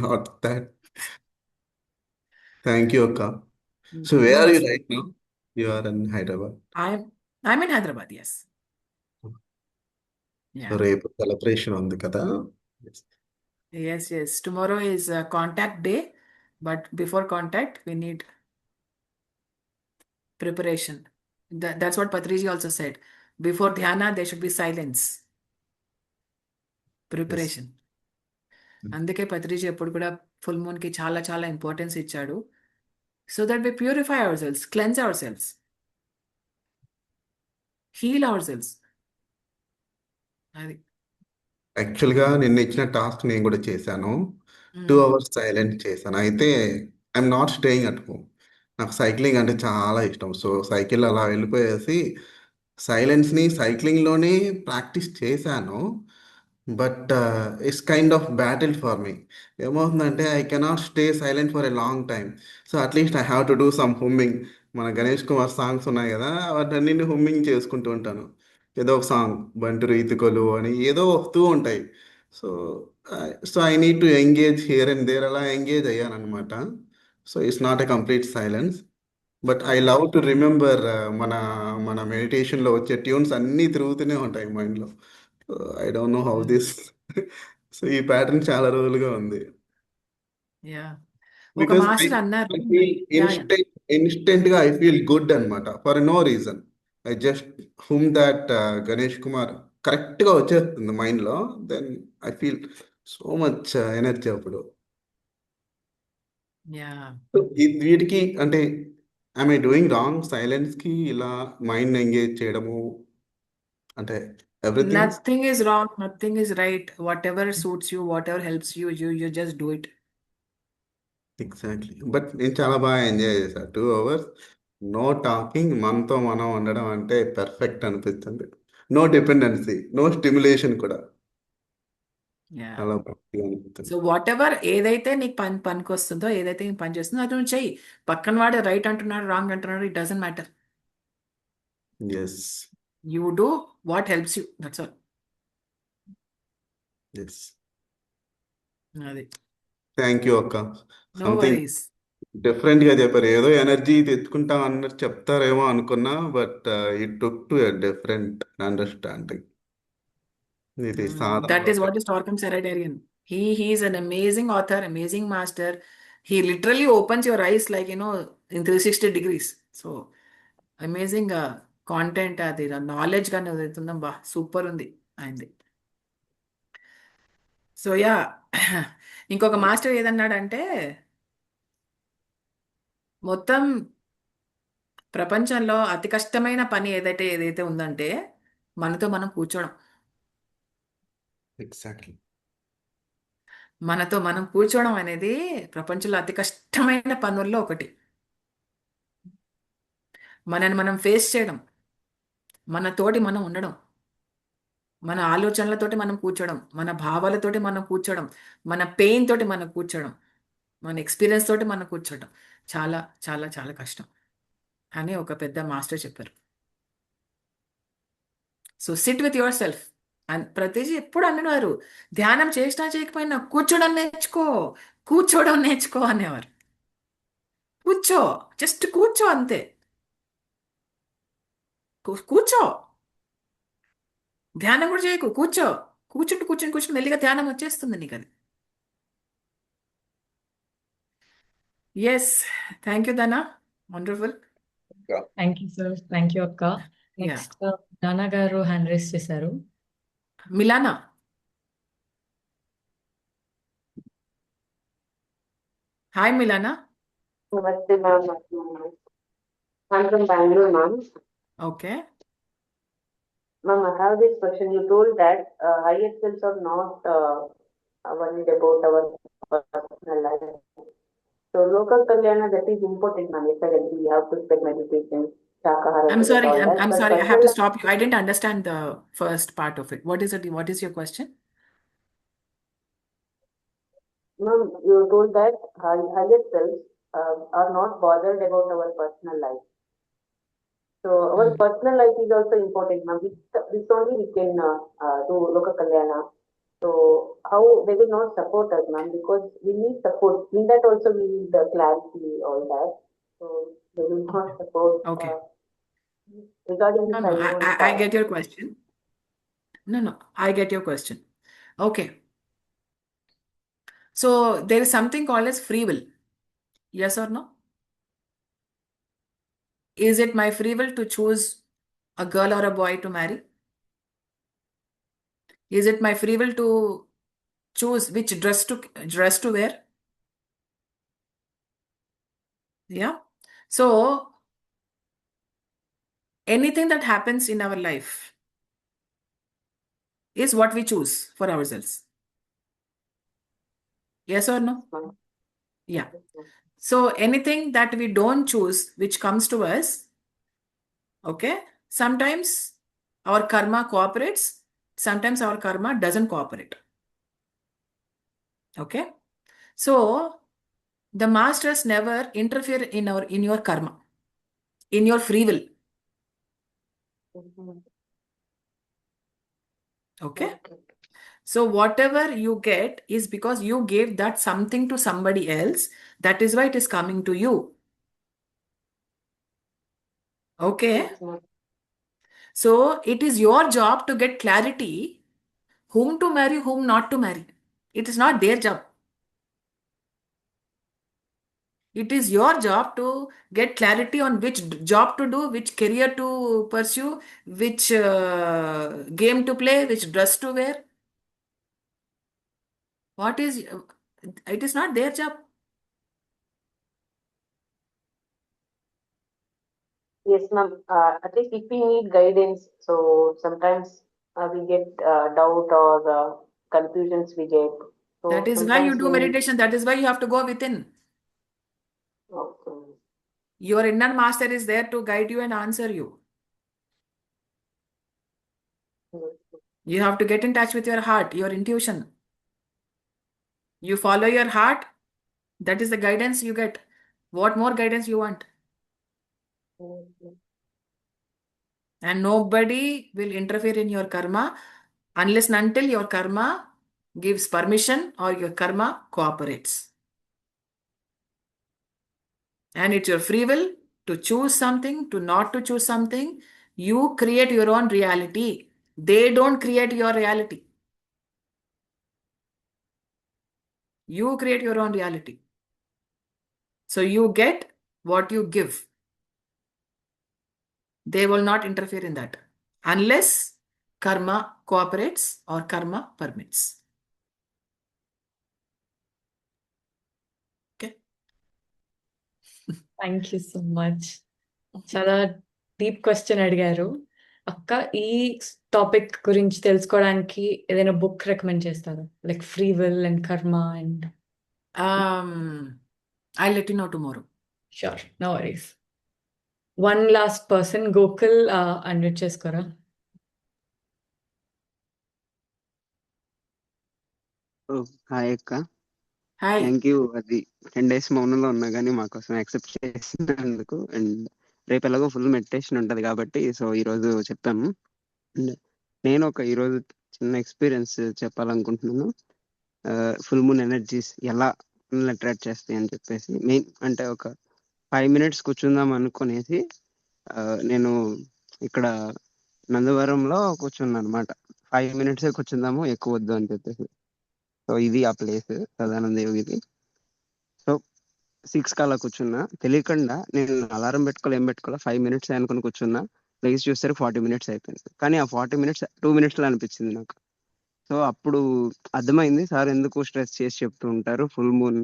Not that. థ్యాంక్ యూ అక్క. So where are you Most. Right now? You are in Hyderabad. I'm in Hyderabad, yes. So Yeah. రేపు celebration ఉంది కదా. Yes. Tomorrow is contact day, but before contact, we need preparation. That's what Patriji also said. Before dhyana, there should be silence, preparation. అందుకే పత్రిజీ ఎప్పుడు కూడా full moon కి చాలా చాలా importance ఇచ్చాడు. So that we purify our cells, cleanse our cells, heal our cells. అది యాక్చువల్గా నిన్న ఇచ్చిన టాస్క్ నేను కూడా చేశాను. 2 అవర్స్ సైలెంట్ చేశాను. అయితే I'm not staying at home. నాకు సైక్లింగ్ అంటే చాలా ఇష్టం. సో సైకిల్ అలా వెళ్ళిపోయేసి సైలెన్స్ని సైక్లింగ్లోనే ప్రాక్టీస్ చేశాను. But it's kind of battle for me. ఏమవుతుందంటే I cannot stay silent for a long time. So at least I have to do some humming. మన గణేష్ కుమార్ సాంగ్స్ ఉన్నాయి కదా, వాటన్నిటిని హుమ్మింగ్ చేసుకుంటూ ఉంటాను. ఏదో ఒక సాంగ్, బంటు రీతికొలు అని ఏదో వస్తూ ఉంటాయి. So so I need to engage here and there, అలా ఎంగేజ్ అయ్యాను అనమాట. So it's not a complete silence. But I love to remember మన మన మెడిటేషన్లో వచ్చే ట్యూన్స్ అన్నీ తిరుగుతూనే ఉంటాయి మైండ్లో. I don't know how this. So ఈ ప్యాటర్న్ చాలా రోజులుగా ఉంది. యా ఒక బికాస్ మాస్టర్ అన్నారు. ఐ ఫీల్ యా ఇన్స్టెంట్ గా ఐ ఫీల్ గుడ్ అనమాట, for no reason. I just hum that Ganesh Kumar correct గా వచ్చేస్తుంది మైండ్ లో. Then I feel so much energy అప్పుడు. యా So, వీటికి అంటే I'm I doing wrong silence కి ఇలా మైండ్ ఎంగేజ్ చేయడము అంటే everything? Nothing is wrong, nothing is right. Whatever suits you, whatever helps you, you just do it. Exactly. But నేను చాలా బాగా ఎంజాయ్ చేశాను 2 అవర్స్. నో టాకింగ్, మనతో మనం ఉండడం అంటే పెర్ఫెక్ట్ అనిపిస్తుంది. నో డిపెండెన్సీ, నో స్టిమ్యులేషన్ కూడా. యా చాలా బాగా అనిపిస్తుంది. సో వాట్ ఎవర్ ఏదైతే నీకు పనికి వస్తుందో, ఏదైతే నీకు పని చేస్తుందో అది నువ్వు చెయ్యి. పక్కన వాడు రైట్ అంటున్నాడు, రాంగ్ అంటున్నాడు, it doesn't matter. Yes you do what helps you, that's all. Yes. అది థ్యాంక్ యూ అక్క. No something worries. డిఫరెంట్ గా చెప్పారు. ఏదో ఎనర్జీ తెచ్చుకుంటాం అన్నట్టు చెప్తారేమో అనుకున్నా, but it took to a different understanding. ఇది That సాధారణ is what is Torquem Saradarian. He is an amazing author, amazing master. He literally opens your eyes like, in 360 degrees. So, amazing content అది knowledge కానీ అవుతుందా బా super ఉంది ఆయనది. So yeah ఇంకొక master ఏదన్నాడంటే, మొత్తం ప్రపంచంలో అతి కష్టమైన పని ఏదైతే ఉందంటే మనతో మనం కూర్చోవడం. ఎగ్జాక్ట్లీ. మనతో మనం కూర్చోవడం అనేది ప్రపంచంలో అతి కష్టమైన పనుల్లో ఒకటి. మనని మనం ఫేస్ చేయడం, మనతోటి మనం ఉండడం, మన ఆలోచనలతోటి మనం కూర్చోవడం, మన భావాలతోటి మనం కూర్చోవడం, మన పెయిన్ తోటి మనం కూర్చోవడం, మన ఎక్స్పీరియన్స్ తోటి మనం కూర్చోవడం చాలా చాలా చాలా కష్టం అని ఒక పెద్ద మాస్టర్ చెప్పారు. So sit with yourself. Patriji ఎప్పుడు అనేవారు, ధ్యానం చేసినా చేయకపోయినా కూర్చోవడం నేర్చుకో అనేవారు. కూర్చో, జస్ట్ కూర్చో అంతే. కూర్చో, ధ్యానం కూడా చేయకు, కూర్చుని మెల్లిగా ధ్యానం వచ్చేస్తుంది నీకు అది. Yes, thank you Dhana, wonderful. Thank you sir, thank you అక్క. యా నెక్స్ట్ దానా గారు హ్యాండ్ రైస్ చేశారు. Milana. Hi Milana. Namaste, ma'am. I'm from Bangalore, ma'am. Okay. Ma'am, I have this question. You told that higher selves are not worried about our personal life. So, local kalyana, that is important, ma'am. Yes, I agree. We have to spread meditation Shakahara I'm to get sorry. all that. I'm But sorry. I have to personal, stop you. I didn't understand the first part of it. What is it? What is your question? ma'am, you told that higher selves are not bothered about our personal life. So our Mm. personal life is also important, ma'am. This only we can do Loka Kalyana. So how they will not support us, ma'am, because we need support. In that also we need the clarity, all that. So they will not support Okay. regarding No, this. no. I won't. I get your question. No, no. I get your question. Okay. So there is something called as free will. Yes or no? Is it my free will to choose a girl or a boy to marry? Is it my free will to choose which dress to wear? Yeah. So anything that happens in our life is what we choose for ourselves. Yes or no? Ma'am. Yeah. So anything that we don't choose, which comes to us, okay, sometimes our karma cooperates, sometimes our karma doesn't cooperate. Okay. So the masters never interfere in your karma, in your free will. Mhm. Okay. Okay. So whatever you get is because you gave that something to somebody else. That is why it is coming to you. Okay. Yes, ma'am. So it is your job to get clarity whom to marry, whom not to marry. It is not their job. It is your job to get clarity on which job to do, which career to pursue, which game to play, which dress to wear. What is it is not their job. Yes, ma'am. At least if we need guidance, so sometimes we get doubt or confusions we get. That So is why you sometimes do we need. meditation. That is why you have to go within. Okay. Your inner master is there to guide you and answer you. Yes. You have to get in touch with your heart, your intuition. You follow your heart, that is the guidance you get. What more guidance you want? Yes. And nobody will interfere in your karma unless and until your karma gives permission or your karma cooperates. And it's your free will to choose something, to not to choose something. You create your own reality. They don't create your reality. You create your own reality. So you get what you give. They will not interfere in that unless karma cooperates or karma permits. Okay. Thank you so much. చాలా deep question అడిగారు. అక్క, ఈ topic గురించి తెలుసుకోవడానికి ఏదైనా book recommend చేస్తారా? Like free will and karma and I'll let you know tomorrow. Sure, no worries. One last person, Gokul unmute చేసుకోరా? Hi అక్క, Hi. Thank you. అది 10 days మౌనంలో ఉన్నా కానీ మా కోసం యాక్సెప్ట్ చేసినందుకు. అండ్ రేపు ఎలాగో ఫుల్ మెడిటేషన్ ఉంటుంది కాబట్టి సో ఈరోజు చెప్పాము. అండ్ నేను ఈరోజు చిన్న ఎక్స్పీరియన్స్ చెప్పాలనుకుంటున్నాను. ఫుల్ మూన్ ఎనర్జీస్ ఎలా అట్రాక్ట్ చేస్తాయి అని చెప్పేసి. మెయిన్ అంటే 5 minutes కూర్చుందాం అనుకునేసి నేను ఇక్కడ నందవరంలో కూర్చున్నాను అనమాట. 5 minutes కూర్చుందాము, ఎక్కువ వద్దు అని చెప్పేసి. సో ఇది ఆ ప్లేస్, సదానంద యోగిది. సో 6 అలా కూర్చున్నా, తెలియకుండా నేను అలారం పెట్టుకోలే, ఏం పెట్టుకోలే, 5 minutes అనుకుని కూర్చున్నా. లేచి చూస్తారు 40 minutes అయిపోయింది. కానీ ఆ 40 minutes 2 minutes లో అనిపించింది నాకు. సో అప్పుడు అర్థమైంది సార్ ఎందుకు స్ట్రెస్ చేసి చెప్తూ ఉంటారు full moon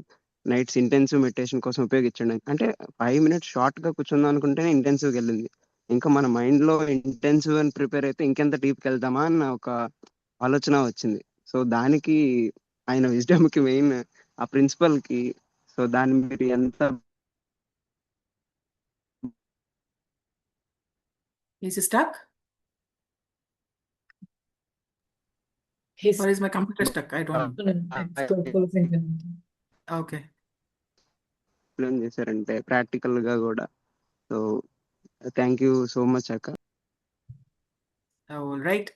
nights intensive meditation కోసం ఉపయోగించండి అంటే. 5 minutes షార్ట్ గా కూర్చుందాం అనుకుంటేనే ఇంటెన్సివ్కి వెళ్ళింది. ఇంకా మన మైండ్ లో ఇంటెన్సివ్ అని ప్రిపేర్ అయితే ఇంకెంత డీప్కి వెళ్తామా అన్న ఒక ఆలోచన వచ్చింది. సో దానికి ఆయన విజ్డమ్ కి మెయిన్ ఆ ప్రిన్సిపల్ కి, సో దాన్ని మీరు ఎంత Is it stuck? His Or is my computer stuck? I don't know. Okay. Explain చేశారంటే ప్రాక్టికల్ గా కూడా. So thank you so much అక్క. All right.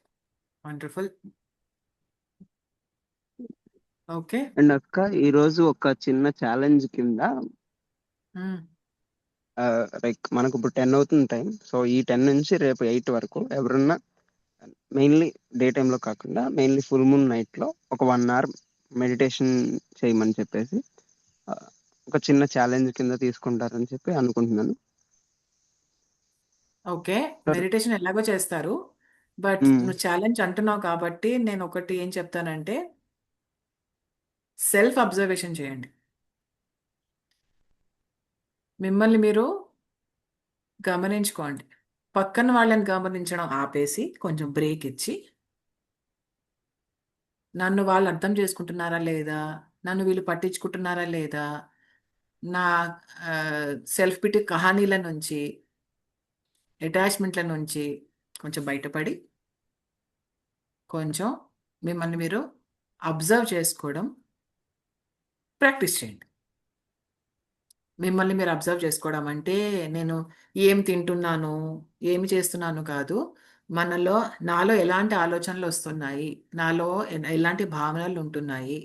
Wonderful. Okay. And అక్క ఈరోజు ఒక చిన్న ఛాలెంజ్ కింద Hmm. లైక్ మనకు ఇప్పుడు 10 అవుతుంది టైం. సో ఈ 10 నుంచి రేపు 8 వరకు ఎవరన్నా మెయిన్లీ డే టైంలో కాకుండా మెయిన్లీ ఫుల్ మూన్ నైట్లో ఒక 1 hour మెడిటేషన్ చేయమని చెప్పేసి ఒక చిన్న ఛాలెంజ్ కింద తీసుకుంటారని చెప్పి అనుకుంటున్నాను. ఓకే, మెడిటేషన్ ఎలాగో చేస్తారు, బట్ నువ్వు ఛాలెంజ్ అంటున్నావు కాబట్టి నేను ఒకటి ఏం చెప్తానంటే సెల్ఫ్ అబ్జర్వేషన్ చేయండి. మిమ్మల్ని మీరు గమనించుకోండి. పక్కన వాళ్ళని గమనించడం ఆపేసి కొంచెం బ్రేక్ ఇచ్చి నన్ను వాళ్ళు అర్థం చేసుకుంటున్నారా లేదా, నన్ను వీళ్ళు పట్టించుకుంటున్నారా లేదా, నా సెల్ఫ్ పిటి కహానీల నుంచి అటాచ్మెంట్ల నుంచి కొంచెం బయటపడి కొంచెం మిమ్మల్ని మీరు అబ్జర్వ్ చేసుకోవడం ప్రాక్టీస్ చేయండి. మిమ్మల్ని మీరు అబ్జర్వ్ చేసుకోవడం అంటే నేను ఏం తింటున్నాను, ఏమి చేస్తున్నాను కాదు, నాలో ఎలాంటి ఆలోచనలు వస్తున్నాయి, నాలో ఎలాంటి భావనలు ఉంటున్నాయి,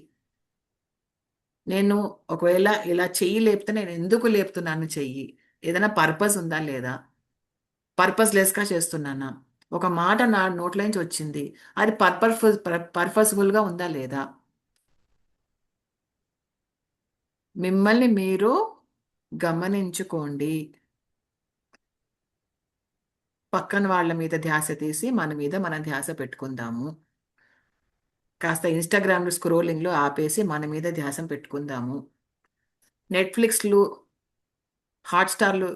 నేను ఒకవేళ ఇలా చెయ్యి లేపితే నేను ఎందుకు లేపుతున్నాను చెయ్యి, ఏదైనా పర్పస్ ఉందా లేదా, పర్పస్ లెస్గా చేస్తున్నానా, ఒక మాట నా నోట్లోంచి వచ్చింది అది పర్పస్ఫుల్గా ఉందా లేదా, మిమ్మల్ని మీరు గమనించుకోండి. పక్కన వాళ్ళ మీద ధ్యాస తీసి మన మీద మన ధ్యాస పెట్టుకుందాము. కాస్త ఇన్స్టాగ్రామ్ స్క్రోలింగ్లో ఆపేసి మన మీద ధ్యాస పెట్టుకుందాము. నెట్ఫ్లిక్స్లు హాట్స్టార్లు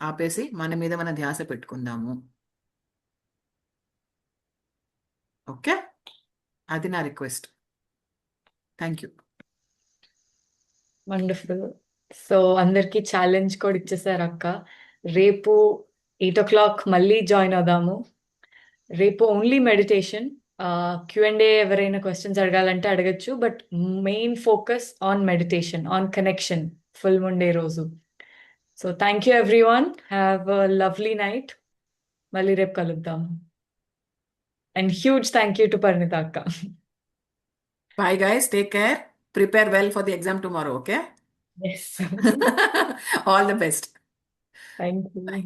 ఆపేసి మన మీద మన ధ్యాస పెట్టుకుందాము. ఓకే, అది నా request. Thank you. Wonderful. So అందరికి ఛాలెంజ్ కూడా ఇచ్చేసారు అక్క. రేపు 8 o'clock మళ్ళీ జాయిన్ అవుదాము. రేపు ఓన్లీ మెడిటేషన్. Q&A ఎవరైనా క్వశ్చన్స్ అడగాలంటే అడగచ్చు, but main focus on meditation, on connection full moon day రోజు. So thank you everyone, have a lovely night. మళ్ళీ రేపు కలుద్దాం. And huge thank you to Parinita అక్క. Bye guys, take care. Prepare well for the exam tomorrow, okay? Yes. All the best. Thank you. Bye.